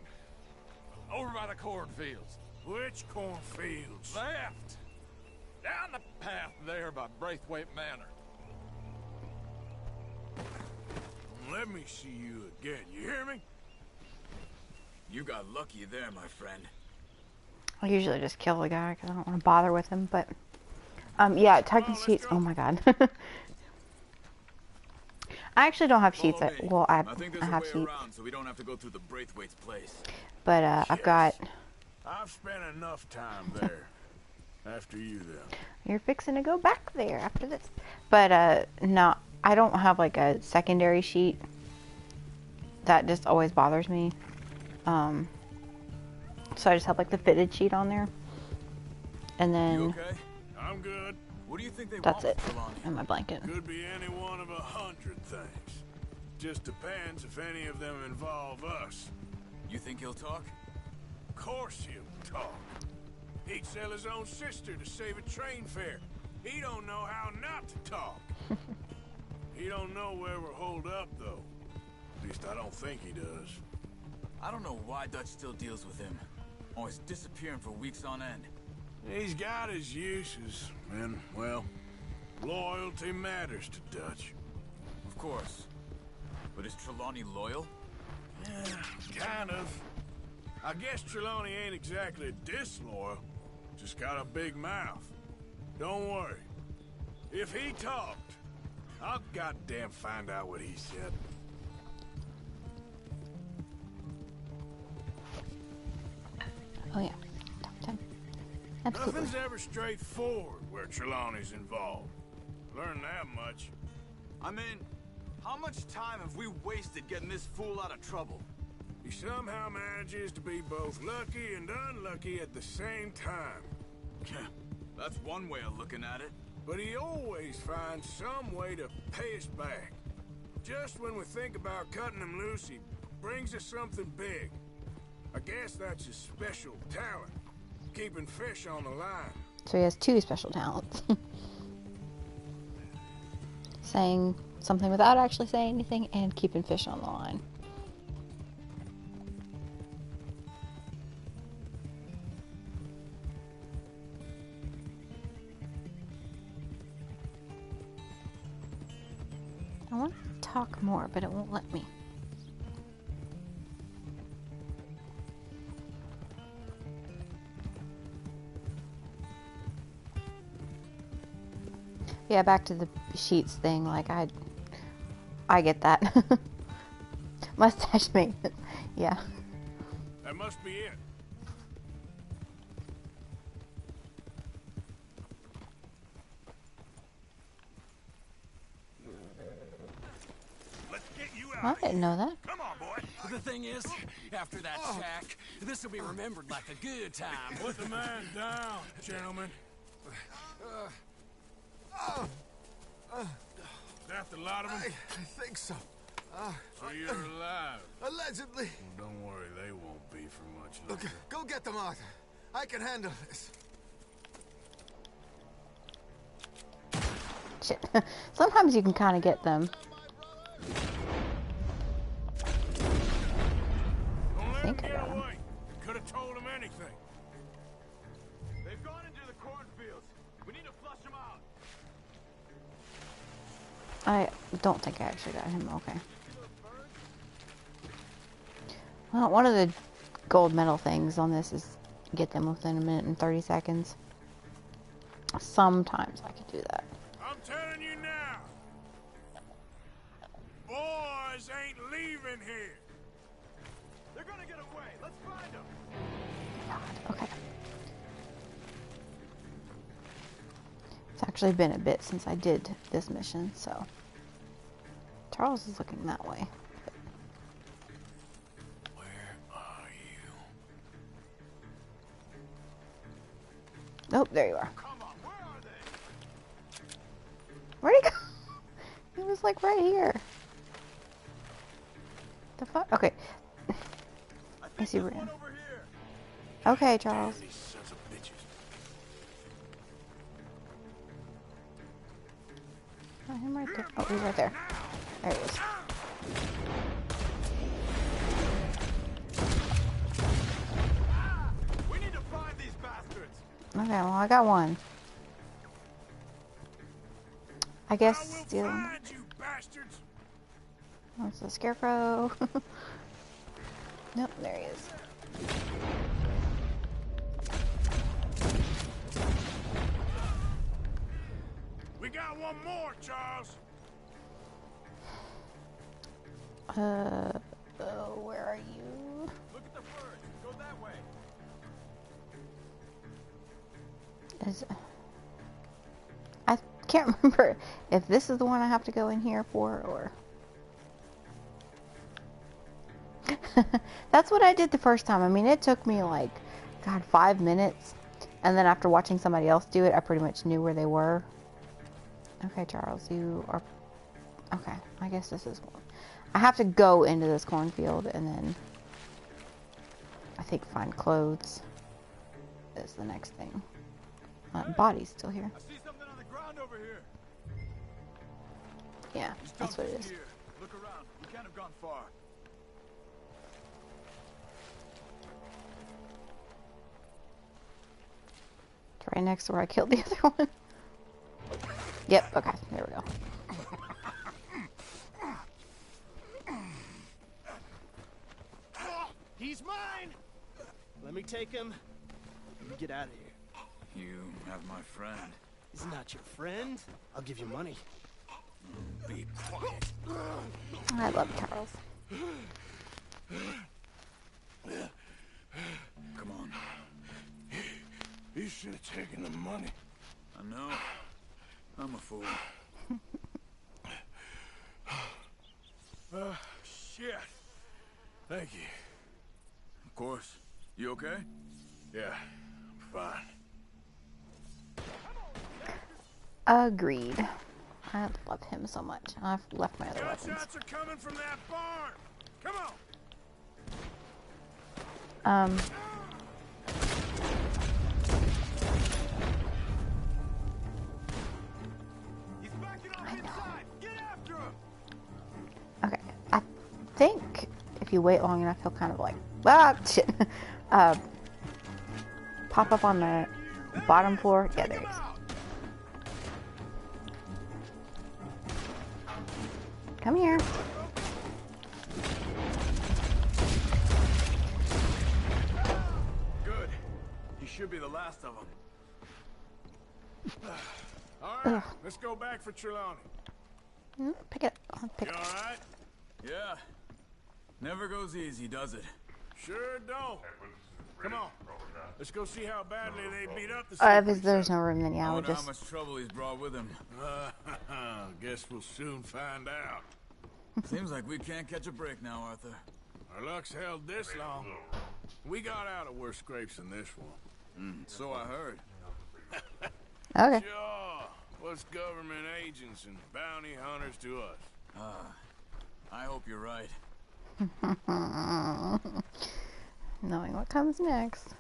over by the cornfields. Which cornfields? Left. Down the path there by Braithwaite Manor. Let me see you again, you hear me? You got lucky there, my friend. I usually just kill the guy because I don't want to bother with him, but yeah, tugging sheets. Oh my god. I actually don't have sheets. Well, I think there's have a way sheets, around so we don't have to go through the Braithwaite's place. but I've got. I've spent enough time there. After you, then. You're fixing to go back there after this, but no, I don't have like a secondary sheet. That just always bothers me. So I just have like the fitted sheet on there, and then You okay? I'm good. What do you think they that's want it. with Trelawney? And my blanket. Could be any one of 100 things. Just depends if any of them involve us. You think he'll talk? Of course he'll talk. He'd sell his own sister to save a train fare. He don't know how not to talk. He don't know where we're holed up, though. At least I don't think he does. I don't know why Dutch still deals with him. Always disappearing for weeks on end. He's got his uses, and, well, loyalty matters to Dutch. Of course. But is Trelawney loyal? Yeah, kind of. I guess Trelawney ain't exactly disloyal. Just got a big mouth. Don't worry. If he talked, I'll goddamn find out what he said. Oh yeah, talk to him. Absolutely. Nothing's ever straightforward where Trelawney's involved. Learn that much. I mean, how much time have we wasted getting this fool out of trouble? He somehow manages to be both lucky and unlucky at the same time. That's one way of looking at it. But he always finds some way to pay us back. Just when we think about cutting him loose, he brings us something big. I guess that's his special talent, keeping fish on the line. So he has two special talents. Saying something without actually saying anything and keeping fish on the line. I want to talk more, but it won't let me. Yeah, back to the sheets thing. Like I get that. Mustache maintenance. Yeah. That must be it. Let's get you I out. didn't know that. Come on, boy. The thing is, after that shack, this will be remembered like a good time. Put the man down, gentlemen. That the lot of them? I think so. So you're alive. Allegedly. Well, don't worry, they won't be for much Look, longer. go get them, Arthur. I can handle this. Shit. Sometimes you can kind of get them. Don't let think him I get got him. away. Could have told him anything. They've gone into the cornfields. We need to flush them out. I don't think I actually got him. Okay. Well, one of the gold medal things on this is get them within 1 minute and 30 seconds. Sometimes I could do that. I'm telling you now. Boys ain't leaving here. They're gonna get away. Let's find them. God, okay. It's actually been a bit since I did this mission, so Charles is looking that way. Where are you? Oh, there you are. Come on, where are they? Where'd he go? He was like right here. The fuck? Okay. I see There's Ram. one over here. Okay, Charles. These sons of bitches. Oh, him right there. Oh, he's right there. There he is. We need to find these bastards. Okay, well, I got one. I I guess will stealing. find you, bastards. That's the scarecrow. Nope, there he is. We got one more, Charles. Where are you? Look at the birds. Go that way. I can't remember if this is the one I have to go in here for, or... That's what I did the first time. I mean, it took me like, God, 5 minutes. And then after watching somebody else do it, I pretty much knew where they were. Okay, Charles, you are... Okay, I guess this is one. I have to go into this cornfield and then I think find clothes is the next thing. Body's still here. I see something on the ground over here. Yeah, that's what it is. Here. Look around. We can't have gone far. It's right next to where I killed the other one. Yep, okay, there we go. He's mine! Let me take him. Let me get out of here. You have my friend. He's not your friend. I'll give you money. Be quiet. I love Charles. Come on. You should have taken the money. I know. I'm a fool. Shit. Thank you. Of course. You okay? Yeah, I'm fine. Agreed. I love him so much. I've left my other weapons. Gunshots are coming from that barn. Come on. He's backing off inside. Get after him. Okay, I think if you wait long enough, he'll kind of like, shit. Pop up on the bottom floor. Yeah, there he is. Come here. Good. He should be the last of them. All right, let's go back for Trelawney. Pick it up. I'll pick You it all up. right? Yeah. Never goes easy, does it? Sure don't. Come on. Let's go see how badly they beat up the If there's no room, then yeah, I I would wonder just... how much trouble he's brought with him. Guess we'll soon find out. Seems like we can't catch a break now, Arthur. Our luck's held this long. We got out of worse scrapes than this one. So I heard. Okay. Sure. What's government agents and bounty hunters to us? I hope you're right. Knowing what comes next.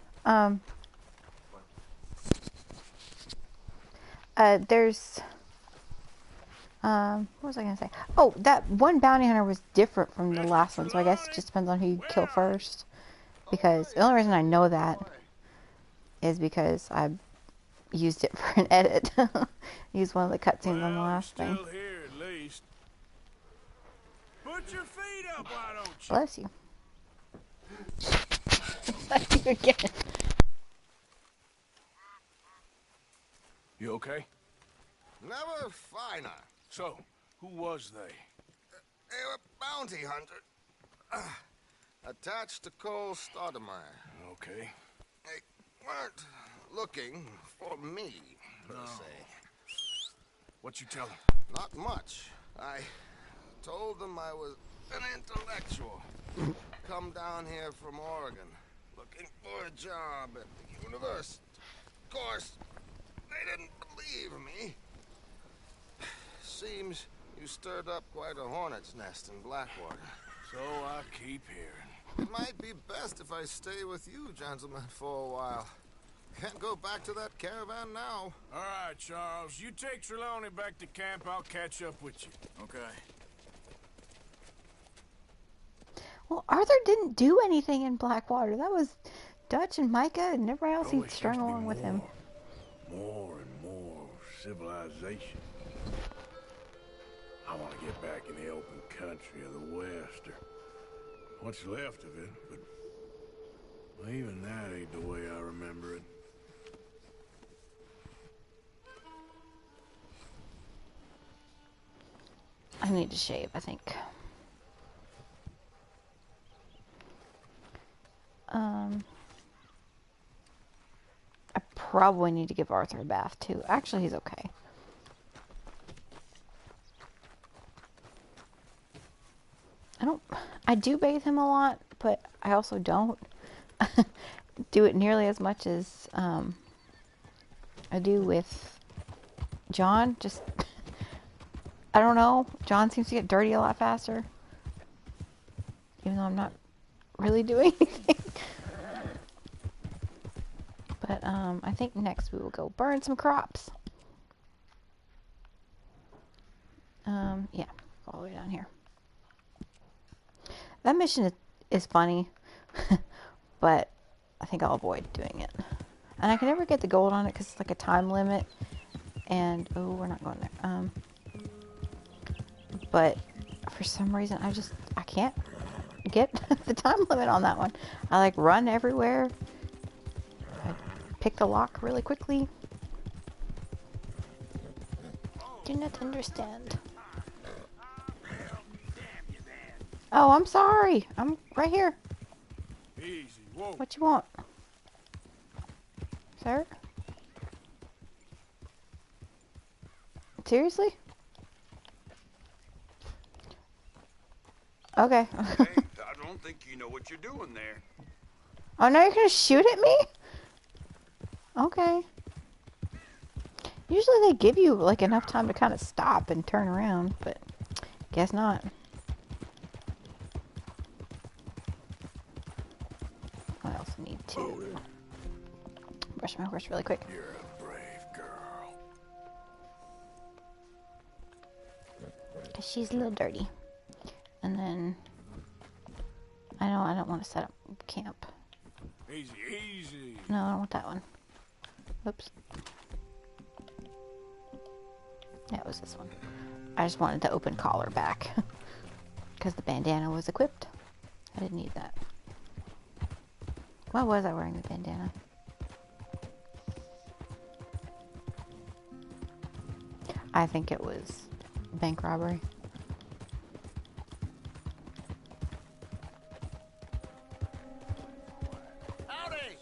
There's... what was I gonna say? Oh, that one bounty hunter was different from the last one, so I guess it just depends on who you kill first. Because the only reason I know that is because I used it for an edit. Used one of the cutscenes on the last thing. Still here at least. Put your feet up, why don't you? Bless you. Bless you again. You okay? Never finer. So, who was they? They were bounty hunter. Attached to Cole Stoudemire. Okay. They weren't looking for me, per se. What you tell them? Not much. I told them I was an intellectual. Come down here from Oregon, looking for a job at the university. Of course, they didn't believe me. Seems you stirred up quite a hornet's nest in Blackwater. So I keep hearing. It might be best if I stay with you, gentlemen, for a while. Can't go back to that caravan now. All right, Charles. You take Trelawney back to camp. I'll catch up with you. Okay. Well, Arthur didn't do anything in Blackwater. That was Dutch and Micah and everybody else he'd strung along with him. More and more civilization. I want to get back in the open country of the West, or what's left of it, but even that ain't the way I remember it. I need to shave, I think. I probably need to give Arthur a bath too. Actually, he's okay. I do bathe him a lot, but I also don't do it nearly as much as I do with John. Just, I don't know. John seems to get dirty a lot faster, even though I'm not really doing anything. But I think next we will go burn some crops. Yeah, all the way down here. That mission is funny, but I think I'll avoid doing it. And I can never get the gold on it because it's like a time limit. And, oh, we're not going there. But for some reason, I can't get the time limit on that one. I like run everywhere. I pick the lock really quickly. do not understand. Oh, I'm sorry. I'm right here. Easy, whoa. What you want? Sir? Seriously? Okay. Hey, I don't think you know what you're doing there. Oh, now you're gonna shoot at me? Okay. Usually they give you like enough time to kind of stop and turn around, but guess not. I also need to brush my horse really quick. You're a brave girl. Cause she's a little dirty. And then I don't want to set up camp. Easy, easy. No, I don't want that one. Oops. Yeah, it was this one. I just wanted to open collar back because the bandana was equipped. I didn't need that. Why was I wearing the bandana? I think it was bank robbery. Howdy!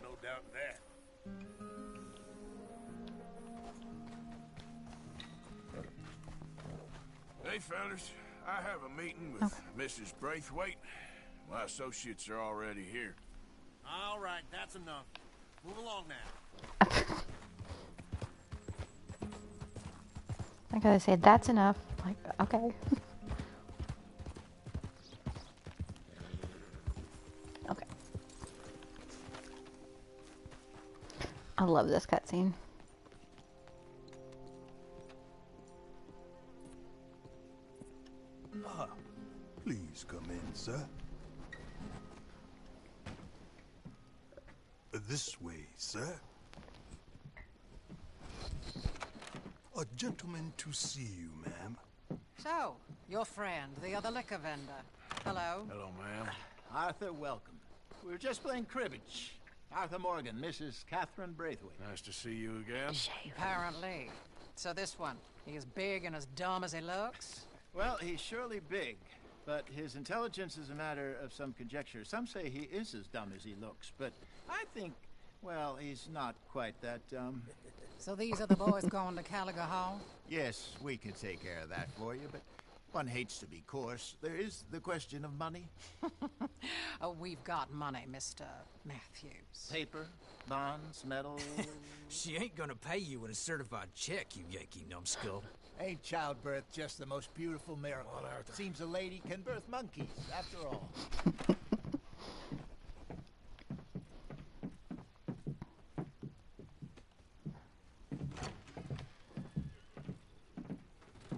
No doubt in that. Hey, fellas. I have a meeting with Mrs. Braithwaite. My associates are already here. All right, that's enough. Move along now. I gotta say, that's enough. Like, okay. Okay. I love this cutscene. Ah, please come in, sir. This way, sir. A gentleman to see you, ma'am. So, your friend, the other liquor vendor. Hello. Hello, ma'am. Arthur, welcome. We were just playing cribbage. Arthur Morgan, Mrs. Catherine Braithwaite. Nice to see you again. Apparently. So this one, he is big and as dumb as he looks? Well, he's surely big, but his intelligence is a matter of some conjecture. Some say he is as dumb as he looks, but I think, well, he's not quite that dumb. So these are the boys going to Gallagher Hall? Yes, we can take care of that for you, but one hates to be coarse. There is the question of money. Oh, we've got money, Mr. Matthews. Paper, bonds, metal. She ain't gonna pay you with a certified check, you Yankee numbskull. Ain't childbirth just the most beautiful miracle? Seems a lady can birth monkeys, after all.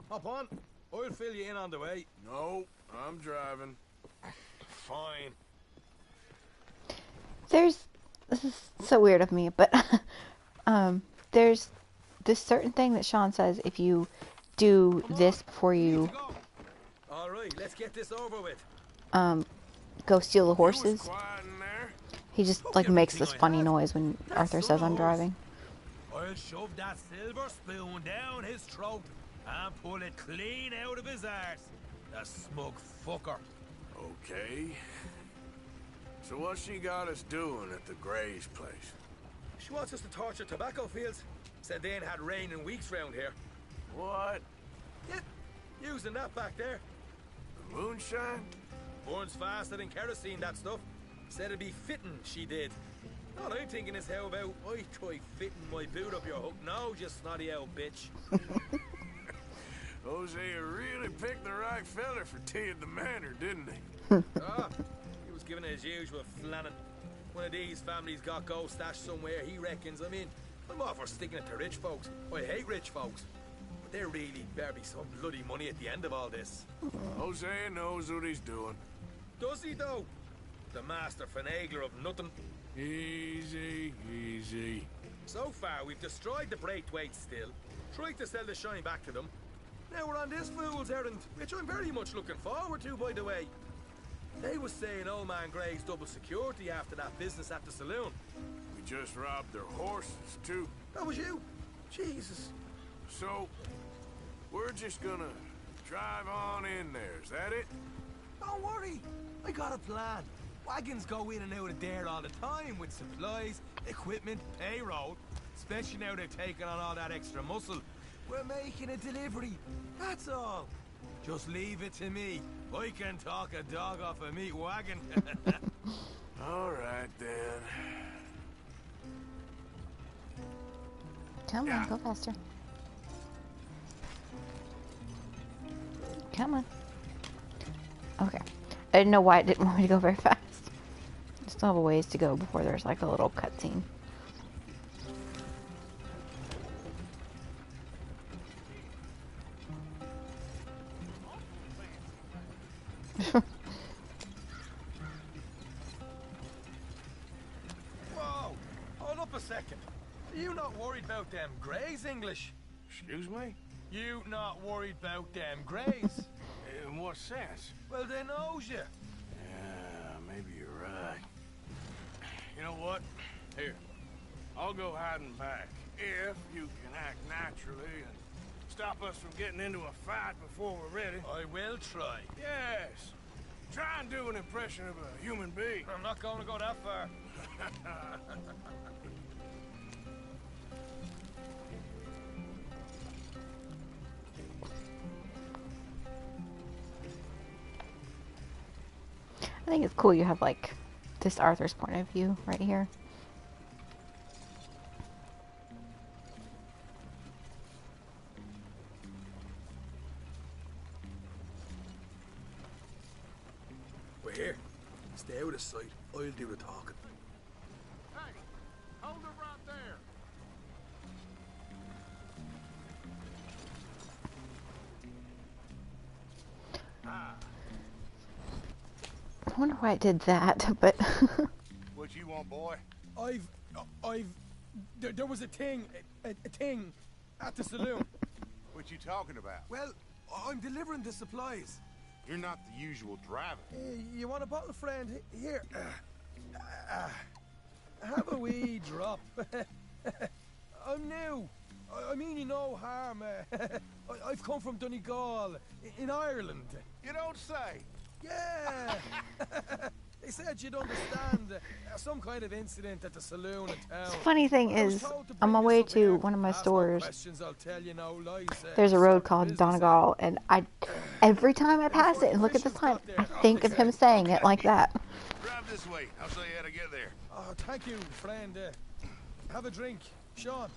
Hop on. I'll fill you in on the way. No, I'm driving. Fine. This is so weird of me, but there's this certain thing that Sean says if you do this before you All right, let's get this over with. go steal the horses. He just like makes this funny noise when Arthur says I'm driving. I'll shove that silver spoon down his throat and pull it clean out of his arse. The smug fucker. Okay. So what's she got us doing at the Gray's place? She wants us to torture tobacco fields. Said they ain't had rain in weeks round here. What? Yeah, using that back there. The moonshine? Burns faster than kerosene, that stuff. Said it'd be fitting, she did. All I'm thinking is how about I try fitting my boot up your hook now, you snotty old bitch. Hosea really picked the right fella for tea at the manor, didn't he? He was giving it his usual flannin'. One of these families got gold stashed somewhere, he reckons. I mean, I'm all for sticking it to rich folks. I hate rich folks. But there really better be some bloody money at the end of all this. Hosea knows what he's doing. Does he, though? The master finagler of nothing. Easy, easy. So far, we've destroyed the Braithwaites still, tried to sell the shine back to them. Now we're on this fool's errand, which I'm very much looking forward to, by the way. They was saying old man Gray's double security after that business at the saloon. We just robbed their horses, too. That was you? Jesus. So, we're just gonna drive on in there, is that it? Don't worry, I got a plan. Wagons go in and out of there all the time with supplies, equipment, payroll. Especially now they've taken on all that extra muscle. We're making a delivery, that's all. Just leave it to me. I can talk a dog off a meat wagon. All right, then. Come on, go faster. Come on. Okay. I didn't know why it didn't want me to go very fast. Still have a ways to go before there's like a little cutscene. Whoa! Hold up a second. Are you not worried about them Greys, English? Excuse me? You not worried about them Greys? In what sense? Well, they knows you. Yeah, maybe you're right. You know what? Here, I'll go hiding back. If you can act naturally and stop us from getting into a fight before we're ready. I will try. Yes. Try and do an impression of a human being. I'm not going to go that far. I think it's cool you have like this Arthur's point of view right here. We're here. Stay out of sight. I'll do the talking. Hey, hold it right there. I wonder why it did that, but What you want, boy? There was a thing at the saloon. What you talking about? Well, I'm delivering the supplies. You're not the usual driver. You want a bottle, friend? Here. Have a wee drop. I'm new. I mean you no harm. I've come from Donegal, in Ireland. You don't say. Yeah. They said you'd understand some kind of incident at the saloon in town. the funny thing is, on my way to one of my stores, I'll tell you no lies. there's a road called Donegal, and every time I pass it and look at the sign, I think of him saying it like that. Drive this way. I'll show you how to get there. Oh, thank you, friend. Have a drink, Sean.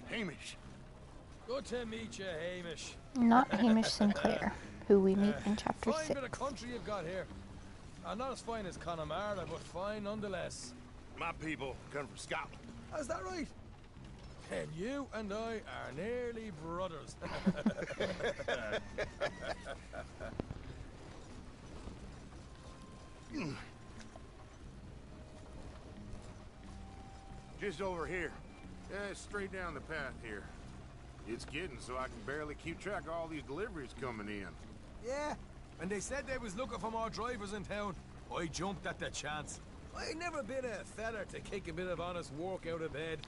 Hamish. Good to meet you, Hamish. Not Hamish Sinclair, who we meet in chapter Fine 6. bit of country you've got here. Not as fine as Connemara, but fine nonetheless. My people come from Scotland. Is that right? And you and I are nearly brothers. Just over here. Yeah, straight down the path here. It's getting so I can barely keep track of all these deliveries coming in. Yeah, and they said they was looking for more drivers in town. I jumped at the chance. I ain't never been a feller to kick a bit of honest work out of bed.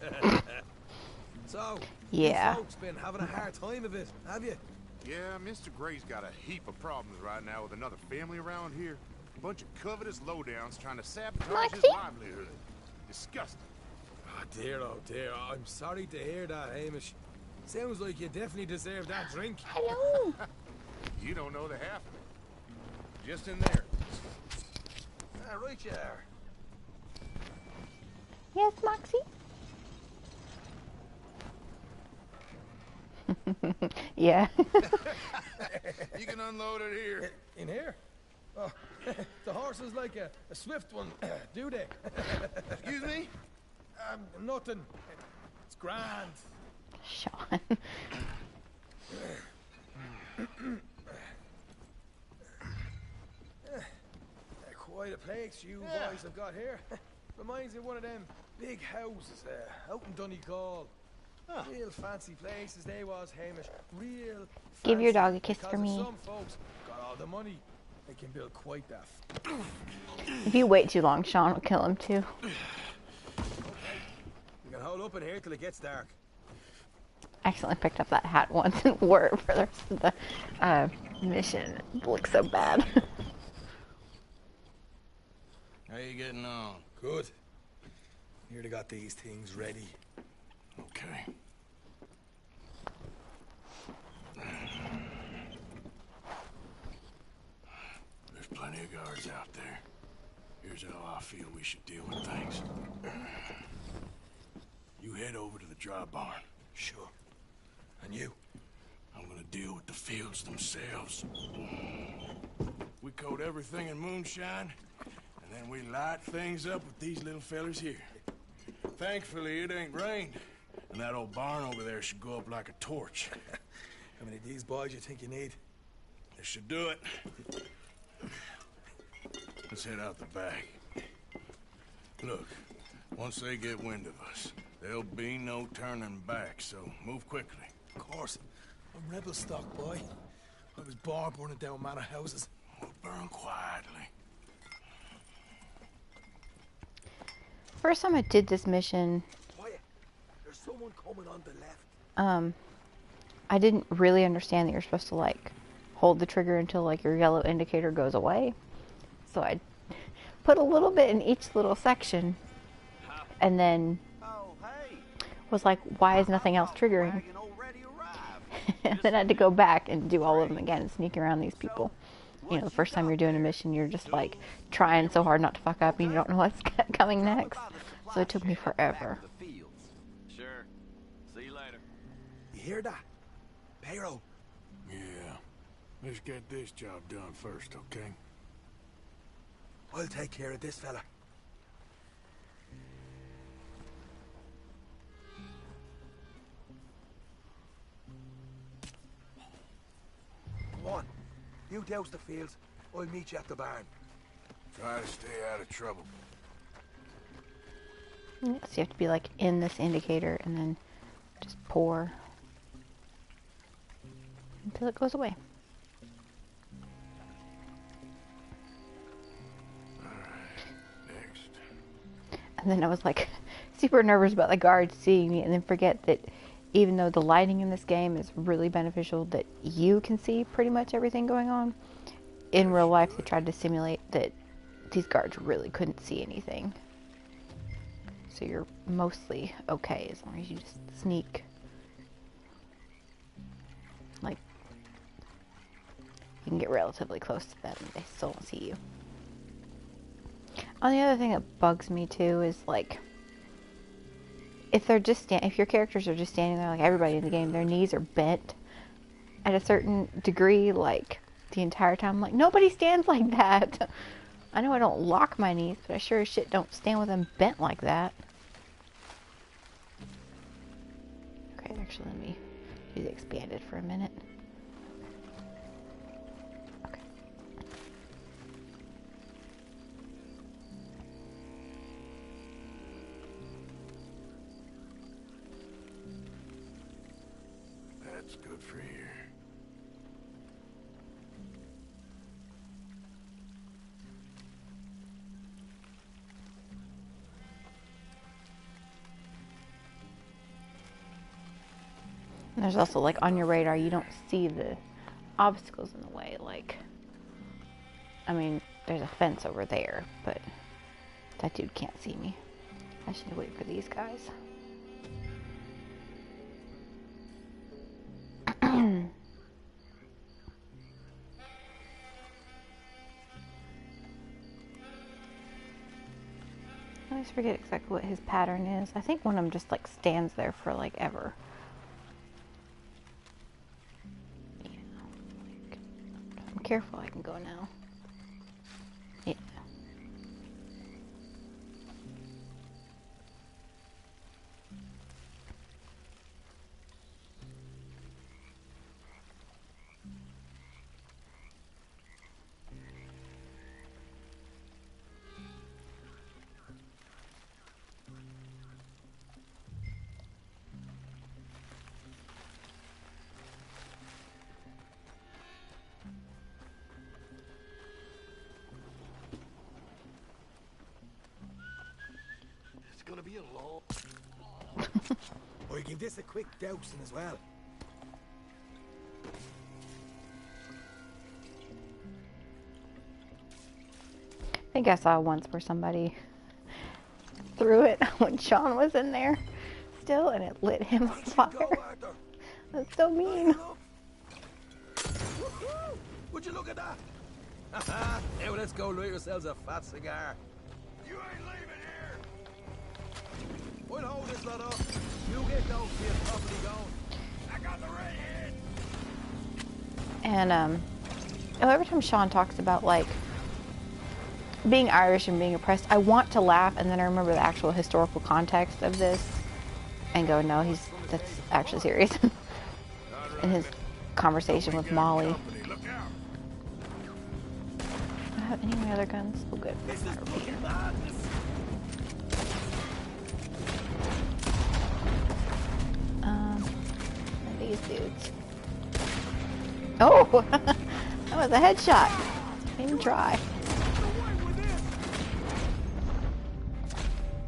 So, yeah, you folks been having a hard time of it, have you? Yeah, Mr. Gray's got a heap of problems right now with another family around here. A bunch of covetous lowdowns trying to sabotage his livelihood. Disgusting. Oh dear, I'm sorry to hear that, Hamish. Sounds like you definitely deserve that drink. Hello. You don't know the half of it. Just in there. Right you are. Yes, Moxie? Yeah. You can unload it here. In here? Oh, the horse is like a swift one, do they? Excuse me? Nothing. It's grand. Sean. Quite a place you boys have got here. Reminds me of one of them big houses out in Donegal. Real fancy places they was, Hamish. Real Give your fancy dog a kiss because for of me. Some folks got all the money. They can build quite that. If you wait too long, Sean will kill him too. We can hold up in here till it gets dark. I accidentally picked up that hat once and wore it for the rest of the mission. It looks so bad. How you getting on? Good. Nearly got these things ready. Okay. There's plenty of guards out there. Here's how I feel we should deal with things. You head over to the dry barn. Sure. And you? I'm gonna deal with the fields themselves. We coat everything in moonshine, and then we light things up with these little fellers here. Thankfully, it ain't rained, and that old barn over there should go up like a torch. How many of these boys you think you need? This should do it. Let's head out the back. Look, once they get wind of us, there'll be no turning back, so move quickly. Of course. I'm rebel stock, boy. I was born burning down manor houses. We'll burn quietly. First time I did this mission, Quiet. There's someone coming on the left. I didn't really understand that you're supposed to like hold the trigger until like your yellow indicator goes away. So I put a little bit in each little section and then was like, why is nothing else triggering? And then I had to go back and do all of them again and sneak around these people. You know, the first time you're doing a mission, you're just like trying so hard not to fuck up and you don't know what's coming next. So it took me forever. Sure. See you later. You hear that? Payroll. Yeah. Let's get this job done first, okay? I'll take care of this fella. Come on. You douse the fields. I'll meet you at the barn. Try to stay out of trouble. So you have to be like in this indicator and then just pour until it goes away. And then I was like super nervous about the guards seeing me and then forget that even though the lighting in this game is really beneficial that you can see pretty much everything going on, in real life they tried to simulate that these guards really couldn't see anything. So you're mostly okay as long as you just sneak. Like, you can get relatively close to them and they still don't see you. The other thing that bugs me too is like, if they're just if your characters are just standing there like everybody in the game, their knees are bent at a certain degree, like the entire time. I'm like, nobody stands like that. I know I don't lock my knees, but I sure as shit don't stand with them bent like that. Okay, actually, let me do the expanded for a minute. That's good for here. And there's also like on your radar, you don't see the obstacles in the way. Like, I mean, there's a fence over there, but that dude can't see me. I should wait for these guys. I always forget exactly what his pattern is. I think one of them just like stands there for like ever. Yeah, like, if I'm careful, I can go now. Yeah. real long. Or give this a quick dousing as well. I think I saw once where somebody threw it when Sean was in there still, and it lit him on fire. That's so mean. Would you look at that? Now let's go light yourselves a fat cigar. You ain't leaving here. We'll hold this lot up. You get those kids properly going. I got the redhead. And every time Sean talks about like being Irish and being oppressed, I want to laugh, and then I remember the actual historical context of this and go, no, that's actually serious. In his conversation with Molly. Do I have any of my other guns? Oh, good. And these dudes. Oh! That was a headshot. Didn't even try.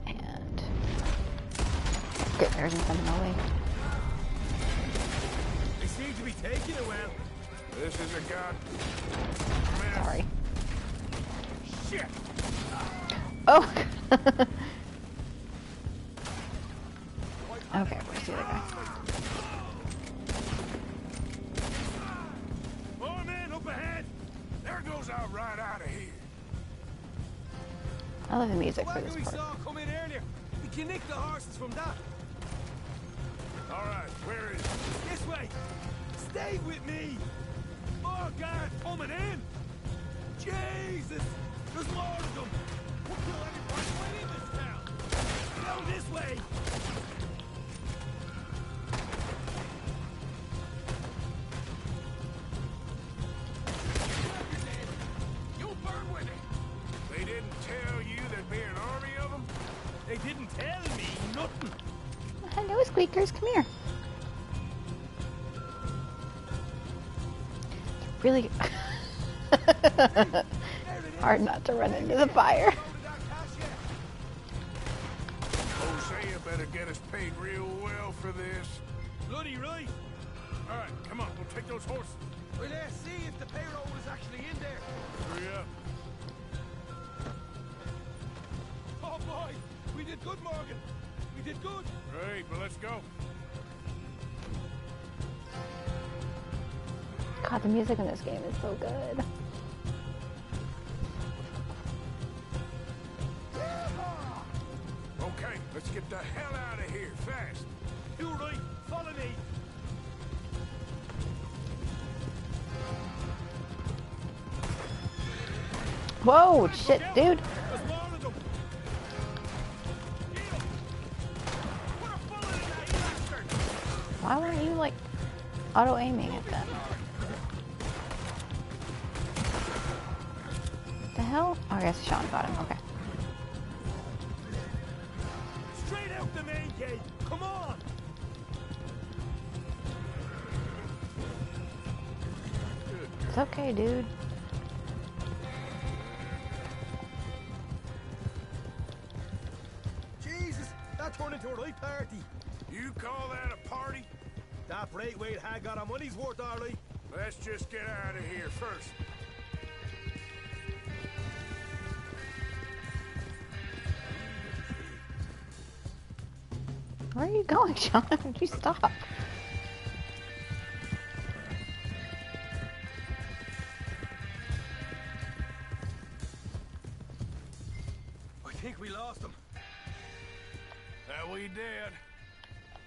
And good, there's nothing in my way. They seem to be taking it well. This is a god. Sorry. Shit. Oh. Okay, where's the other guy? Oh man, up ahead. There goes out right out of here. I love the music for The this wagon we part. saw come in earlier. We can nick the horses from that. All right, where is it? This way. Stay with me. More guards coming in. Jesus, there's more of them. We'll kill everybody right in this town. Go this way. You'll burn with it. They didn't tell you there'd be an army of them? They didn't tell me nothing. Hello, squeakers, come here. Really hard not to run into the fire. Hosea better get us paid real well for this. Bloody right. All right, come on, we'll take those horses. Well, let's see if the payroll is actually in there. Hurry up. Oh boy, we did good, Morgan. We did good. Great, but let's go. God, the music in this game is so good. Okay, let's get the hell out of here, fast. You're right, follow me. Whoa, shit, dude. There's more of them. Put a bullet in that bastard. Why weren't you, like, auto-aiming at them? The hell? Oh, I guess Sean got him, okay. Straight out the main gate. Come on. It's okay, dude. Jesus, that turned into a right party. You call that a party? That Braithwaite had got our money's worth, Arlie. Let's just get out of here first. Where are you going, Sean? You stop. I think we lost him. That we did.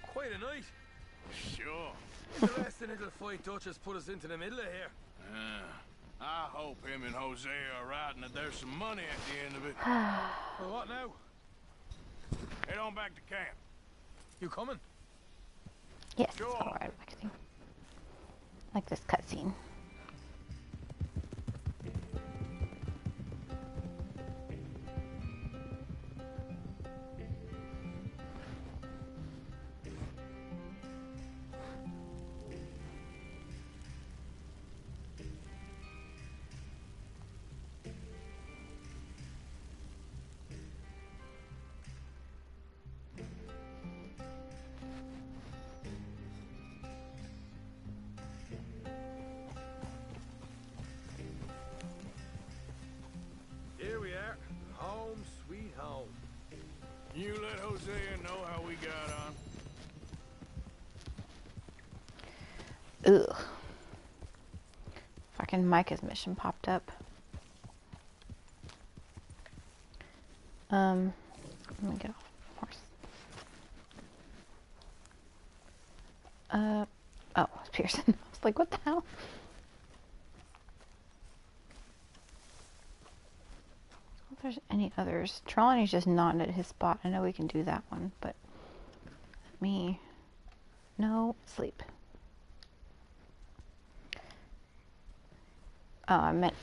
Quite a night. Sure. Interesting little fight Dutchess put us into the middle of here. I hope him and Hosea are right and that there's some money at the end of it. Well, what now? Head on back to camp. You coming? Yes, Sure. alright, like this cutscene. You let Hosea know how we got on. Ugh. Fucking Micah's mission popped up. Let me get off horse. Oh, it's Pearson. I was like, what the hell? If there's any others. Trelawney's just not at his spot. I know we can do that one, but me. No, sleep. Oh, I meant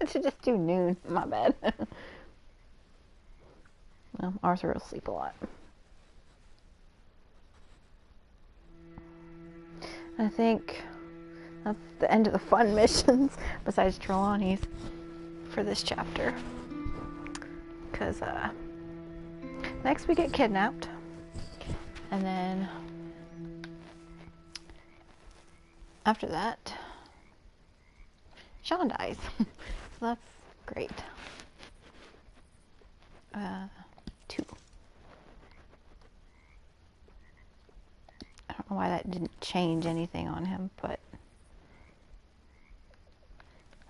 to just do noon. My bad. Well, Arthur will sleep a lot. I think that's the end of the fun missions, besides Trelawney's, for this chapter. Because, next we get kidnapped. And then, after that, Sean dies. So that's great. 2. I don't know why that didn't change anything on him, but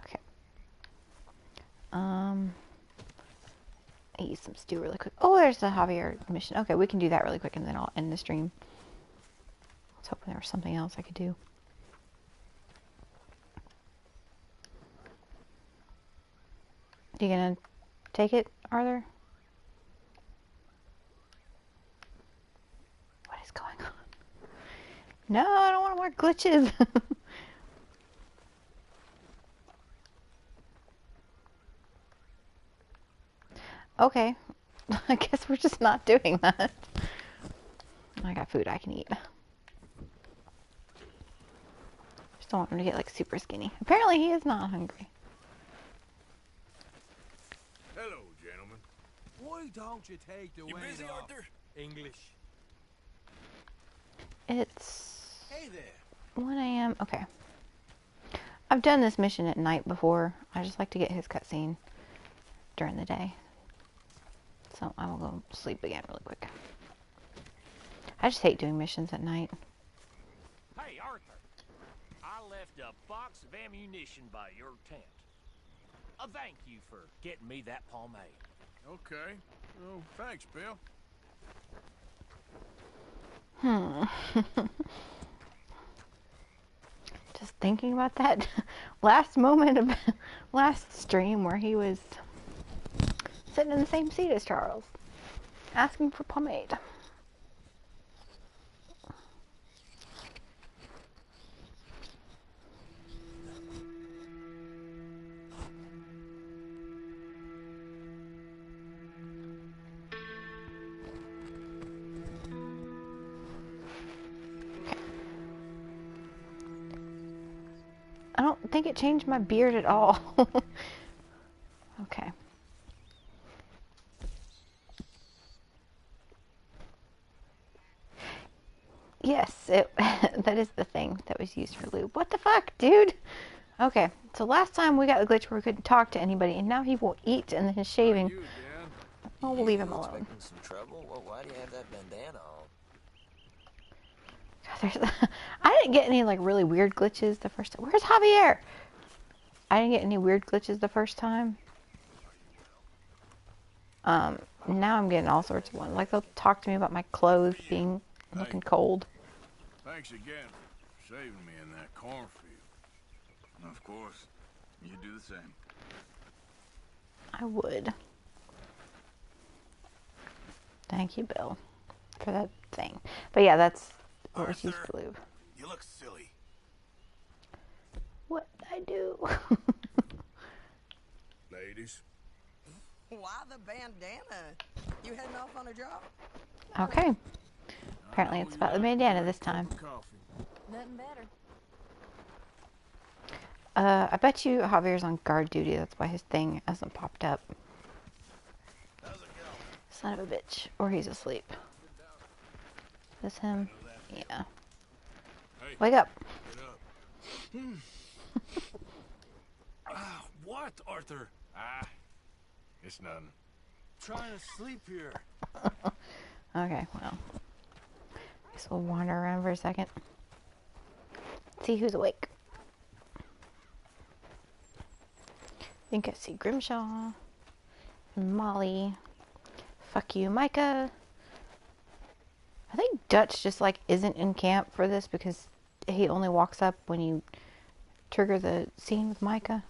okay. I use some stew really quick. Oh, there's the Javier mission. Okay, we can do that really quick, and then I'll end the stream. I was hoping there was something else I could do. You gonna take it, Arthur? What is going on? No, I don't want more glitches. Okay. I guess we're just not doing that. I got food I can eat. Just don't want him to get like super skinny. Apparently he is not hungry. Hello, gentlemen. Why don't you take the You weight busy, off? Arthur? English. It's Hey there. 1 a.m. Okay. I've done this mission at night before. I just like to get his cutscene during the day. So I will go sleep again really quick. I just hate doing missions at night. Hey, Arthur. I left a box of ammunition by your tent. A thank you for getting me that pomade. Okay. Well, thanks, Bill. Just thinking about that last moment of last stream where he was sitting in the same seat as Charles, asking for pomade. I don't think it changed my beard at all. Okay. Yes, that is the thing that was used for lube. What the fuck, dude? Okay, so last time we got the glitch where we couldn't talk to anybody, and now he will eat and his shaving. Oh, we'll leave him alone. Expecting some trouble? Well, why do you have that bandana on? I didn't get any like really weird glitches the first time. Where's Javier? I didn't get any weird glitches the first time. Now I'm getting all sorts of ones. Like they'll talk to me about my clothes being looking cold. Thanks again for saving me in that cornfield. Of course. You do the same. I would. Thank you, Bill, for that thing. But yeah, that's what was used for lube. You look silly. What did I do? Ladies. Why the bandana? You heading off on a job? Okay. Apparently it's about the bandana this time. Nothing better. I bet you Javier's on guard duty. That's why his thing hasn't popped up. Son of a bitch. Or he's asleep. This him? Yeah. Wake up. What, Arthur? It's nothing. Trying to sleep here. Okay, well. Guess we'll wander around for a second. See who's awake. I think I see Grimshaw. Molly. Fuck you, Micah. I think Dutch just like isn't in camp for this because he only walks up when you trigger the scene with Micah.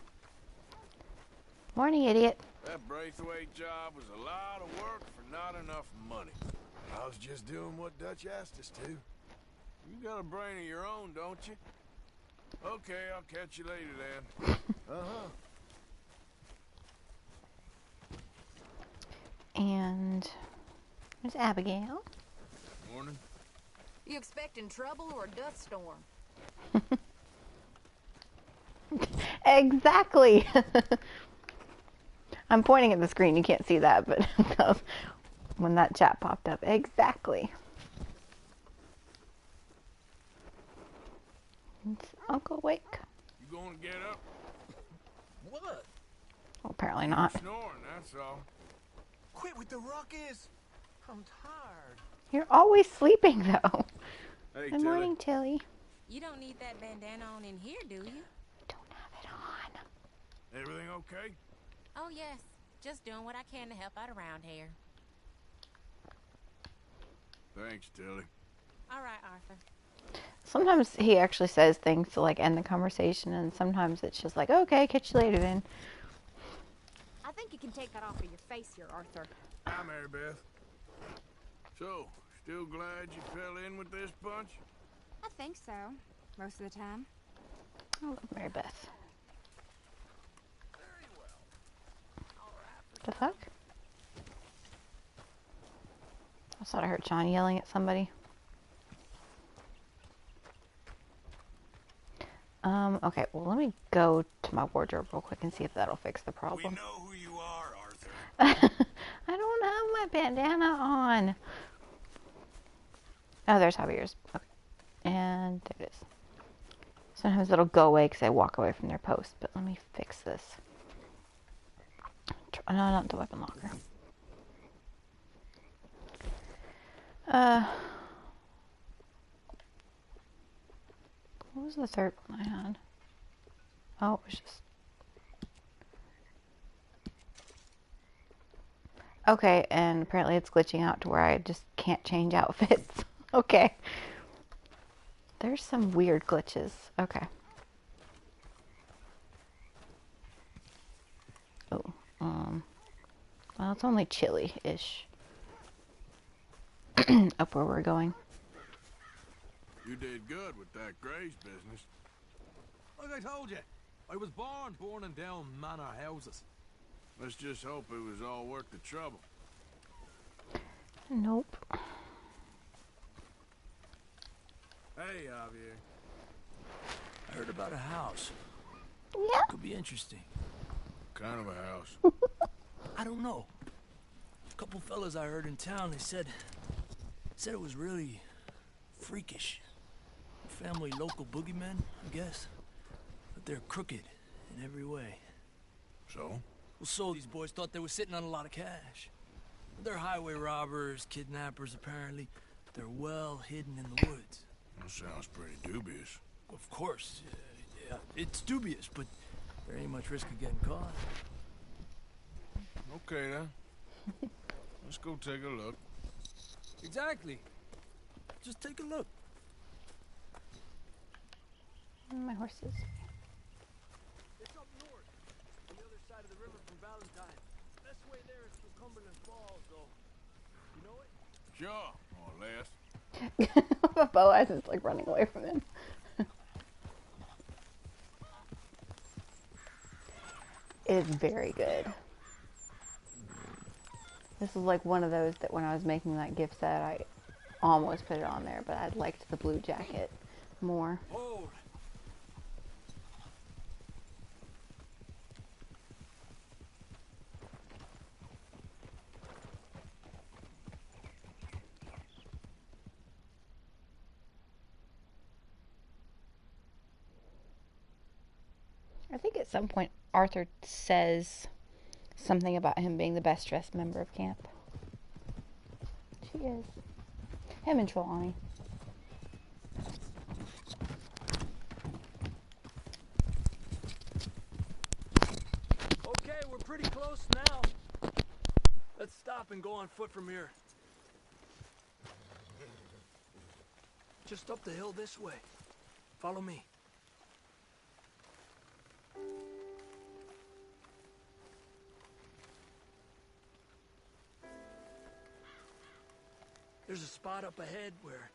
Morning, idiot. That Braithwaite job was a lot of work for not enough money. I was just doing what Dutch asked us to. You got a brain of your own, don't you? Okay, I'll catch you later then. Uh-huh. And there's Abigail. Morning. You expecting trouble or a dust storm? Exactly. I'm pointing at the screen. You can't see that, but when that chat popped up. Exactly. It's Uncle Wake. You gonna get up? What? Well, apparently not. You're snoring, that's all. Quit with the ruckus. I'm tired. You're always sleeping, though. Hey, Good morning, Tilly. You don't need that bandana on in here, do you? Don't have it on. Everything okay? Oh, yes. Just doing what I can to help out around here. Thanks, Tilly. All right, Arthur. Sometimes he actually says things to like end the conversation, and sometimes it's just like, okay, catch you later then. I think you can take that off of your face here, Arthur. Hi, Mary Beth. So, still glad you fell in with this bunch? I think so. Most of the time. I love Mary Beth. The fuck? I thought I heard Sean yelling at somebody. Okay, well, let me go to my wardrobe real quick and see if that'll fix the problem. We know who you are, Arthur. I don't have my bandana on. Oh, there's Javier's. Okay. And there it is. Sometimes it'll go away because I walk away from their post, but let me fix this. No, not the weapon locker. What was the third one I had? Oh, it was just... Okay, and apparently it's glitching out to where I just can't change outfits. Okay. There's some weird glitches. Okay. Oh, well, it's only chilly-ish. Up where we're going. You did good with that Graves business. Like I told you, I was born burning down manor houses. Let's just hope it was all worth the trouble. Nope. Hey, Javier. I heard about a house. Yeah. Could be interesting. What kind of a house? I don't know. A couple fellas I heard in town, they said it was really freakish. Family local boogeymen, I guess. But they're crooked in every way. So? Well, so these boys thought they were sitting on a lot of cash. They're highway robbers, kidnappers, apparently. But they're well hidden in the woods. That sounds pretty dubious. Of course. Yeah, it's dubious, but there ain't much risk of getting caught. Okay, then. Let's go take a look. Exactly. Just take a look. My horses. It's up north, the other side of the river from Valentine. Best way there is through Cumberland Falls, though. You know it? Sure, more or less. Boaz is like running away from him. It's very good. This is like one of those that when I was making that gift set, I almost put it on there, but I liked the blue jacket more. Hold. I think at some point Arthur says something about him being the best dressed member of camp. He is. Him and Trelawney. Okay, we're pretty close now. Let's stop and go on foot from here. Just up the hill this way. Follow me. There's a spot up ahead where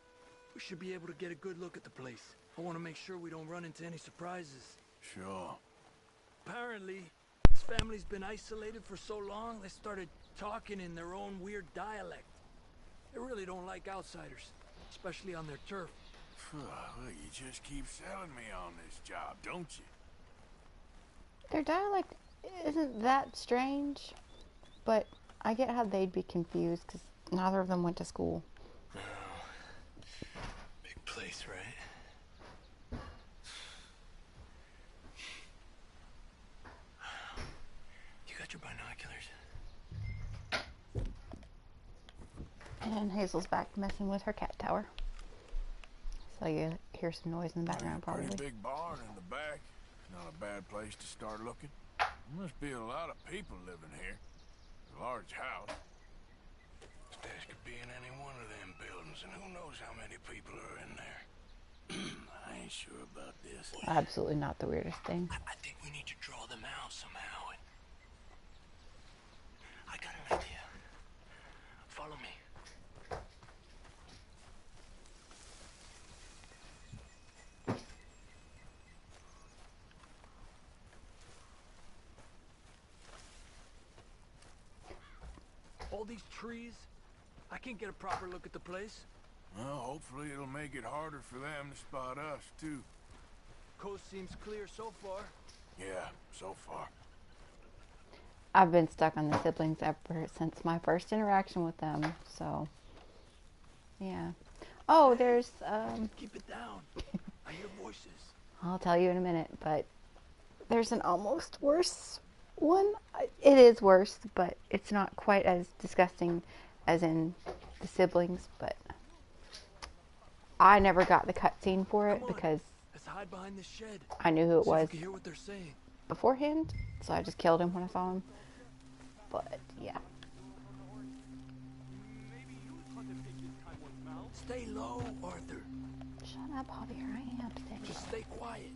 we should be able to get a good look at the place. I want to make sure we don't run into any surprises. Sure. Apparently, this family's been isolated for so long, they started talking in their own weird dialect. They really don't like outsiders, especially on their turf. Well, you just keep selling me on this job, don't you? Their dialect isn't that strange, but I get how they'd be confused because neither of them went to school. Big place, right? You got your binoculars? And Hazel's back messing with her cat tower. So you hear some noise in the background, probably. Pretty big barn in the back. Not a bad place to start looking. There must be a lot of people living here. A large house. Stash could be in any one of them buildings, and who knows how many people are in there. I ain't sure about this. Absolutely not the weirdest thing. I think we need to draw them out somehow. I got an idea. Follow me. All these trees, I can't get a proper look at the place. Well, hopefully it'll make it harder for them to spot us, too. Coast seems clear so far. Yeah, so far. I've been stuck on the siblings ever since my first interaction with them, so yeah. Oh, there's Keep it down. I hear voices. I'll tell you in a minute, but there's an almost worse one. It is worse, but it's not quite as disgusting as in the siblings, but I never got the cutscene for it because Let's hide behind this shed. I knew who it See if we was can hear what they're saying. beforehand, so I just killed him when I saw him. But yeah. Stay low, Arthur. Shut up, Javier. I am staying. Just stay quiet.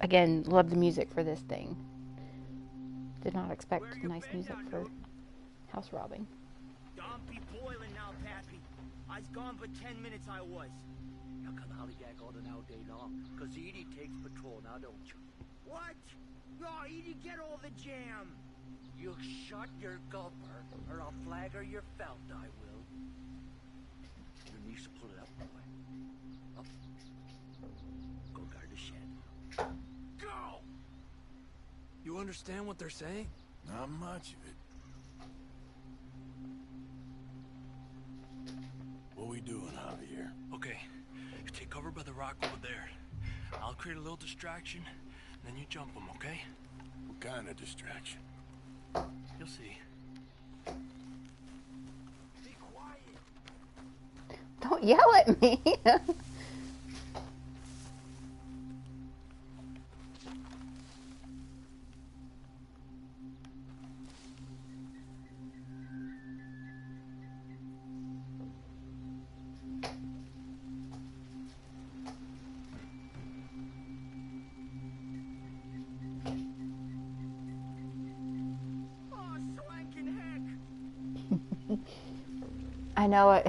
Again, love the music for this thing. Did not expect nice music for house robbing. Don't be boiling now, Pappy. I's gone for 10 minutes, I was. You can hollygag all the now day long, cause Edie takes patrol now, don't you? What? No, Edie, get all the jam. You shut your gulper, or I'll flag her your felt, I will. Your niece will pull it up, boy. Up. Go guard the shed. Go! You understand what they're saying? Not much of it. What we doing, Javier? Okay, you take cover by the rock over there. I'll create a little distraction, then you jump them, okay? What kind of distraction? You'll see. Be quiet. Don't yell at me. I know it.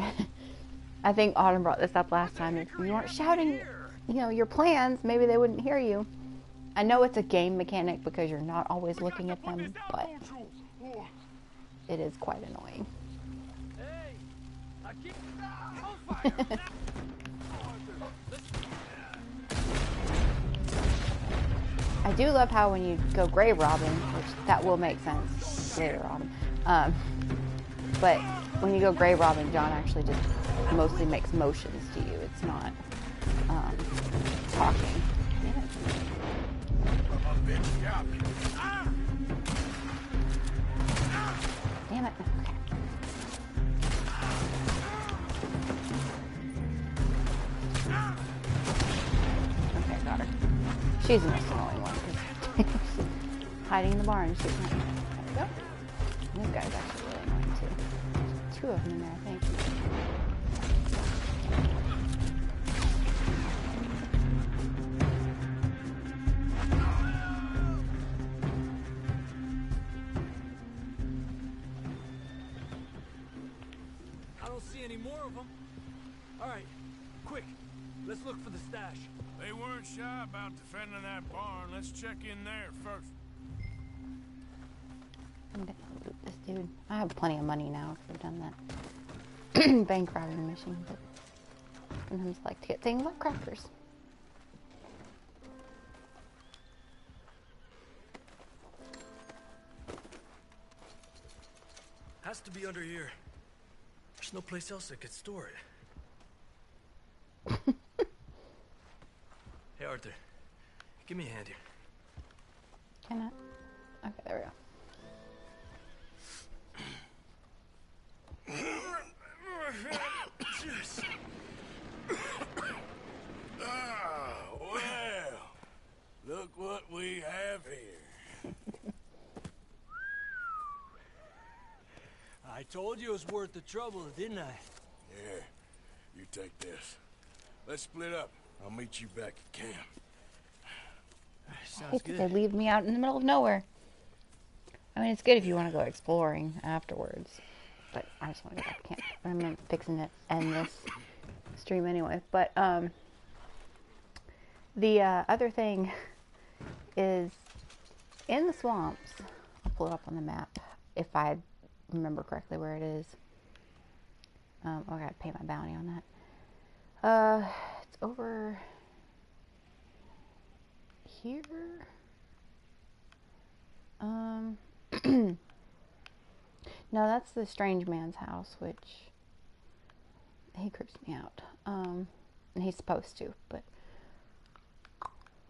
I think Autumn brought this up last time. If you weren't shouting, your plans, maybe they wouldn't hear you. I know it's a game mechanic because you're not always looking at them, but it is quite annoying. Hey! I keep on fire! I do love how when you go grave robbing, which that will make sense later on, but when you go grave robbing, John actually just mostly makes motions to you. It's not talking. Damn it. Okay. She's the most annoying one. She's hiding in the barn. She's not. There we go. And this guy's actually really annoying too. There's 2 of them in there, I think. I don't see any more of them. All right, quick. Let's look for the stash. They weren't shy about defending that barn. Let's check in there first. I'm gonna loot this dude. I have plenty of money now because I've done that bank robbing mission, but sometimes I like to get things like crackers. Has to be under here. There's no place else that could store it. Hey, Arthur. Give me a hand here. Can I? Okay, there we go. Well, look what we have here. I told you it was worth the trouble, didn't I? Yeah, you take this. Let's split up. I'll meet you back at camp. I hate that they leave me out in the middle of nowhere. I mean, it's good if you want to go exploring afterwards, but I just want to go back to camp. I'm fixing to end this stream anyway. But the other thing is in the swamps. I'll pull it up on the map if I remember correctly where it is. I gotta pay my bounty on that. It's over here. No, that's the strange man's house, which he creeps me out. And he's supposed to, but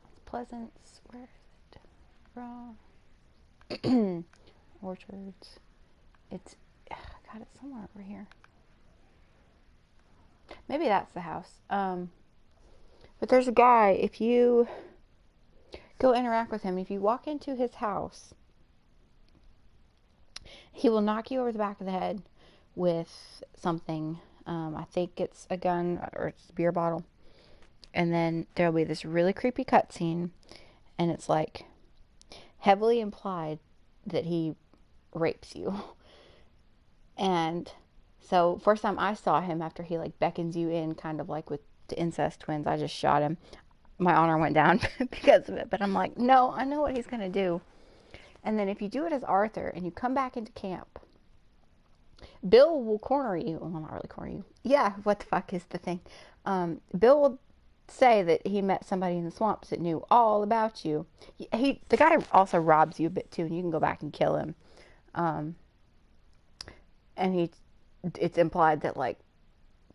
it's Pleasance. Where is it? Raw. Orchards. It's God, it's somewhere over here. Maybe that's the house. But there's a guy, if you go interact with him, if you walk into his house, he will knock you over the back of the head with something. I think it's a gun or it's a beer bottle. And then there'll be this really creepy cutscene, and it's like heavily implied that he rapes you. And so first time I saw him after he like beckons you in, kind of like with the incest twins, I just shot him. My honor went down because of it, but I'm like, no, I know what he's gonna do. And then if you do it as Arthur and you come back into camp, Bill will corner you. Well, not really corner you. Yeah, what the fuck is the thing? Bill will say that he met somebody in the swamps that knew all about you. The guy also robs you a bit too, and you can go back and kill him. And it's implied that, like,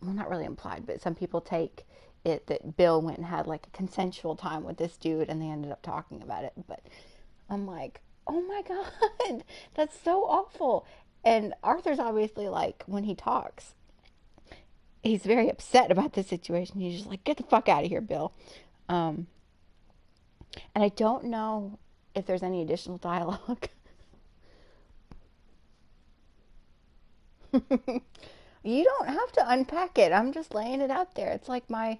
well, not really implied, but some people take it that Bill went and had like a consensual time with this dude, and they ended up talking about it. But I'm like, oh my god, that's so awful. And Arthur's obviously like, when he talks, he's very upset about the situation. He's just like, get the fuck out of here, Bill. And I don't know if there's any additional dialogue. You don't have to unpack it. I'm just laying it out there. It's like my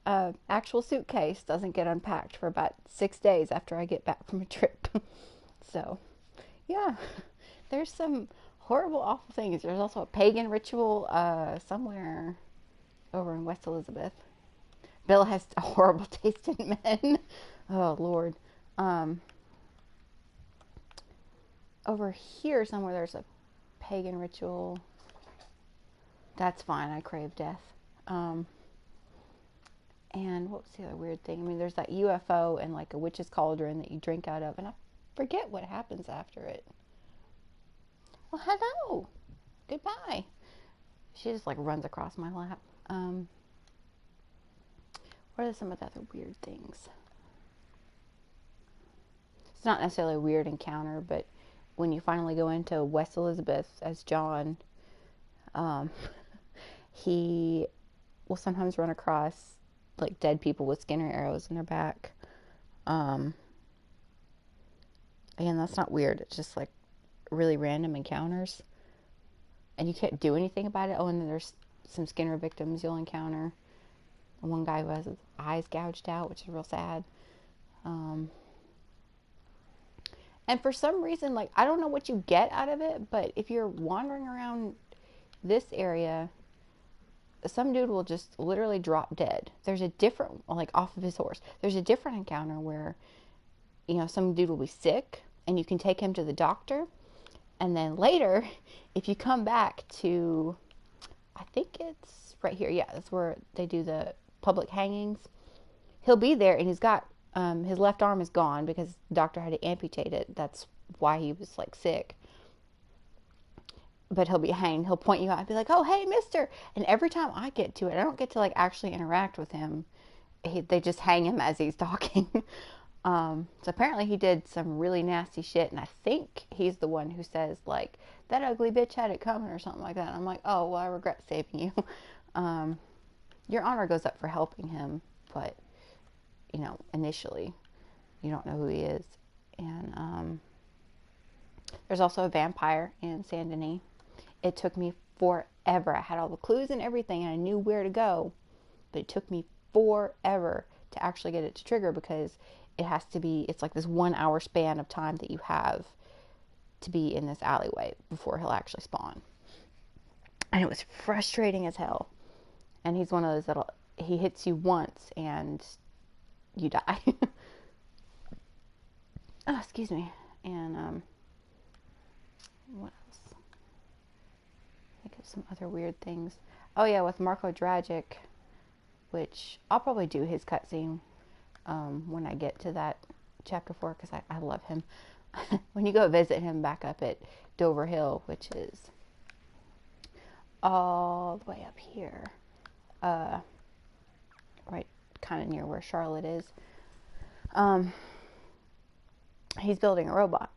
actual suitcase doesn't get unpacked for about 6 days after I get back from a trip. So, yeah, there's some horrible, awful things. There's also a pagan ritual somewhere over in West Elizabeth. Bill has a horrible taste in men. Oh, Lord. Over here somewhere there's a pagan ritual. That's fine. I crave death. And what was the other weird thing? I mean, there's that UFO and like a witch's cauldron that you drink out of, and I forget what happens after it. Well, hello. Goodbye. She just like runs across my lap. What are some of the other weird things? It's not necessarily a weird encounter, but when you finally go into West Elizabeth as John, he will sometimes run across like dead people with Skinner arrows in their back. Again, that's not weird. It's just like really random encounters. And you can't do anything about it. Oh, and then there's some Skinner victims you'll encounter. One guy who has his eyes gouged out, which is real sad. And for some reason, like, I don't know what you get out of it, but if you're wandering around this area, some dude will just literally drop dead. There's a different, like, off of his horse. There's a different encounter where, you know, some dude will be sick, and you can take him to the doctor. And then later, if you come back to, I think it's right here. Yeah, that's where they do the public hangings. He'll be there, and he's got, his left arm is gone because the doctor had to amputate it. That's why he was, like, sick. But he'll be hanged. He'll point you out and be like, oh, hey, mister. And every time I get to it, I don't get to, like, actually interact with him. They just hang him as he's talking. So apparently he did some really nasty shit, and I think he's the one who says, like, that ugly bitch had it coming or something like that. And I'm like, oh, well, I regret saving you. Your honor goes up for helping him, but, you know, initially you don't know who he is. And there's also a vampire in Saint Denis. It took me forever. I had all the clues and everything, and I knew where to go, but it took me forever to actually get it to trigger because it has to be, it's like this 1 hour span of time that you have to be in this alleyway before he'll actually spawn. And it was frustrating as hell. And he's one of those that'll, he hits you once and you die. Oh, excuse me. And, what else? Think of some other weird things. Oh yeah, with Marco Dragic, which I'll probably do his cutscene when I get to that chapter 4, because I love him. When you go visit him back up at Dover Hill, which is all the way up here, right kind of near where Charlotte is, he's building a robot,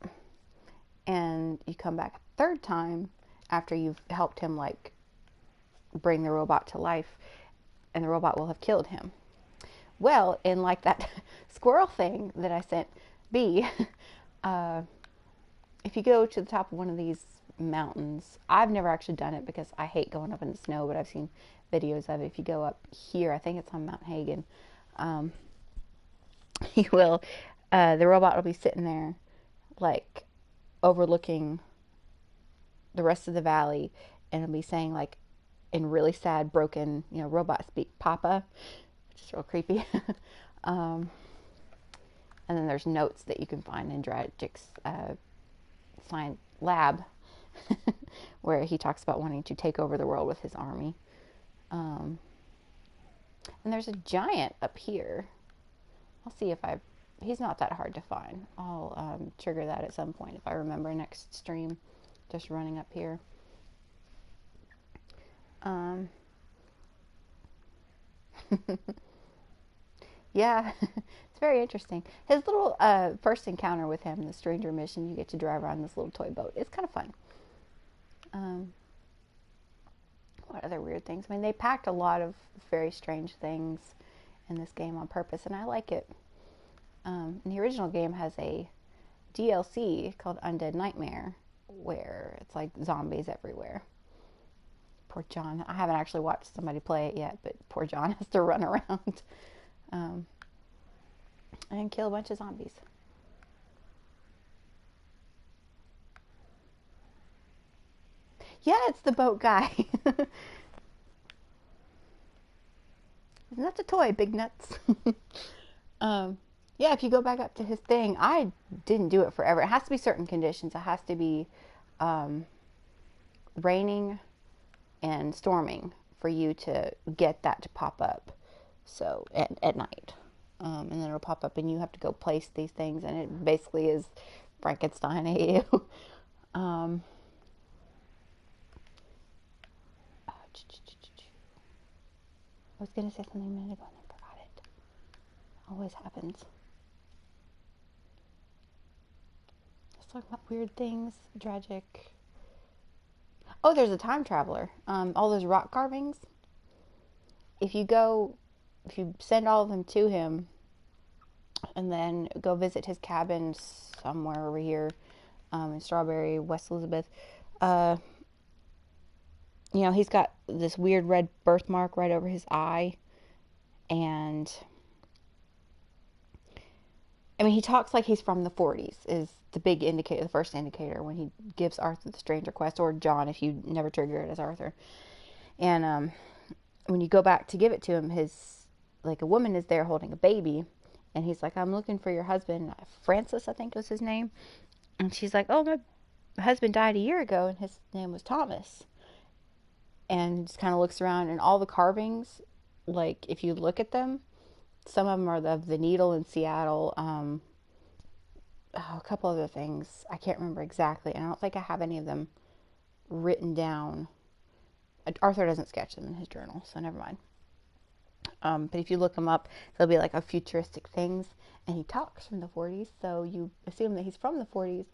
and you come back a third time after you've helped him, like, bring the robot to life, and the robot will have killed him. Well, in, like, that squirrel thing that I sent B, if you go to the top of one of these mountains, I've never actually done it because I hate going up in the snow, but I've seen videos of it. If you go up here, I think it's on Mount Hagen, you will, the robot will be sitting there, like, overlooking the rest of the valley, and it'll be saying, like, in really sad, broken, you know, robot speak, Papa, which is real creepy. And then there's notes that you can find in Dragic's science lab, where he talks about wanting to take over the world with his army. And there's a giant up here. I'll see if he's not that hard to find. I'll trigger that at some point if I remember next stream. Just running up here. Yeah, it's very interesting. His little first encounter with him, the stranger mission, you get to drive around this little toy boat. It's kind of fun. What other weird things? I mean, they packed a lot of very strange things in this game on purpose, and I like it. And the original game has a DLC called Undead Nightmare, where it's like zombies everywhere. Poor John. I haven't actually watched somebody play it yet, but poor John has to run around and kill a bunch of zombies. Yeah, it's the boat guy. Isn't that the toy, Big Nuts? Yeah, if you go back up to his thing, I didn't do it forever. It has to be certain conditions. It has to be raining and storming for you to get that to pop up. So at night, and then it'll pop up, and you have to go place these things, and it basically is Frankenstein AU. I was gonna say something a minute ago and I forgot it. Always happens. Let's talk about weird things. Tragic. Oh, there's a time traveler. All those rock carvings. If you send all of them to him, and then go visit his cabin somewhere over here in Strawberry, West Elizabeth. You know, he's got this weird red birthmark right over his eye, and I mean, he talks like he's from the 40s, is the big indicator, the first indicator when he gives Arthur the strange request, or John if you never trigger it as Arthur. And when you go back to give it to him, a woman is there holding a baby, and he's like, I'm looking for your husband, Francis, I think was his name. And she's like, oh, my husband died a year ago, and his name was Thomas. And just kind of looks around, and all the carvings, like, if you look at them, some of them are of the needle in Seattle, a couple other things, I can't remember exactly, and I don't think I have any of them written down. Arthur doesn't sketch them in his journal, so never mind. But if you look him up, they'll be like a futuristic things, and he talks from the 40s, so you assume that he's from the 40s,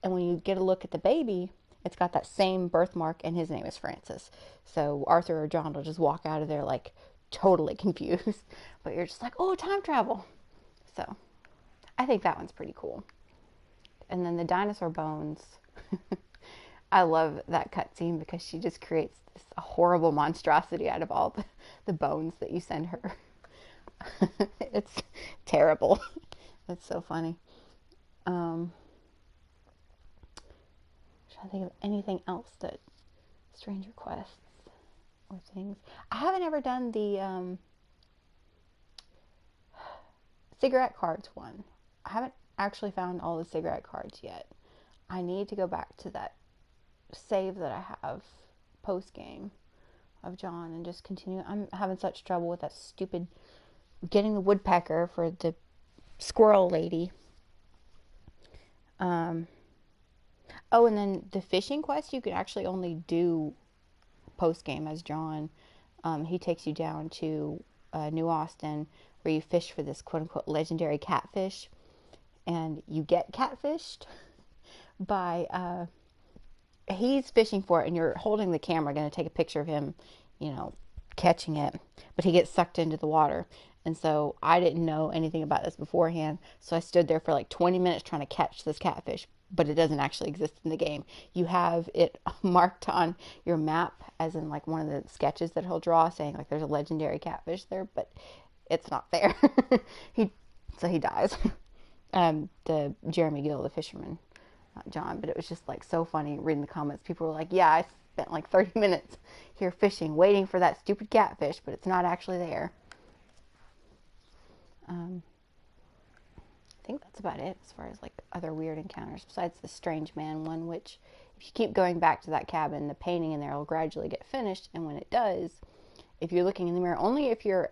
and when you get a look at the baby, it's got that same birthmark, and his name is Francis. So Arthur or John will just walk out of there like totally confused, but you're just like, oh, time travel. So I think that one's pretty cool. And then the dinosaur bones. I love that cutscene because she just creates this horrible monstrosity out of all the bones that you send her. It's terrible. It's so funny. I'm trying to think of anything else that strange requests or things. I haven't ever done the cigarette cards one. I haven't actually found all the cigarette cards yet. I need to go back to that save that I have post game of John and just continue. I'm having such trouble with that stupid getting the woodpecker for the squirrel lady. Oh, and then the fishing quest you can actually only do post game as John. He takes you down to New Austin where you fish for this quote unquote legendary catfish, and you get catfished by he's fishing for it, and you're holding the camera, going to take a picture of him, you know, catching it, but he gets sucked into the water. And so I didn't know anything about this beforehand, so I stood there for like 20 minutes trying to catch this catfish, but it doesn't actually exist in the game. You have it marked on your map, as in like one of the sketches that he'll draw, saying like there's a legendary catfish there, but it's not there. So he dies. The Jeremy Gill, the fisherman, not John, but it was just like so funny reading the comments. People were like, yeah, I spent like 30 minutes here fishing, waiting for that stupid catfish, but it's not actually there. I think that's about it as far as like other weird encounters, besides the strange man one, which if you keep going back to that cabin, the painting in there will gradually get finished, and when it does, if you're looking in the mirror, only if you're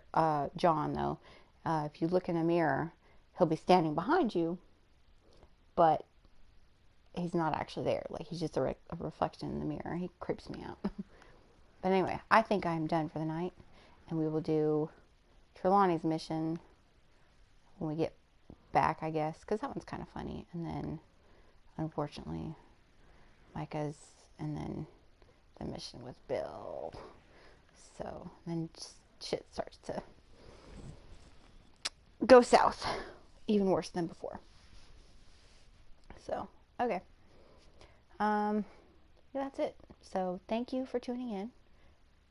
John though, if you look in a mirror, he'll be standing behind you, but he's not actually there. Like, he's just a reflection in the mirror. He creeps me out. But anyway, I think I'm done for the night, and we will do Trelawney's mission when we get back, I guess, because that one's kind of funny. And then, unfortunately, Micah's, and then the mission with Bill. So then just shit starts to go south, even worse than before. So, okay. Yeah, that's it. So thank you for tuning in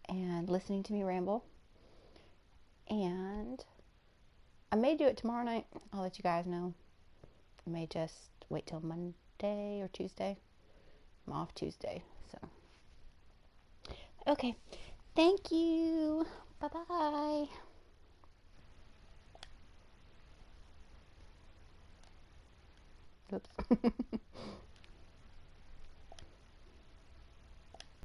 and listening to me ramble. And I may do it tomorrow night. I'll let you guys know. I may just wait till Monday or Tuesday. I'm off Tuesday, so. Okay. Thank you. Bye-bye. Oops.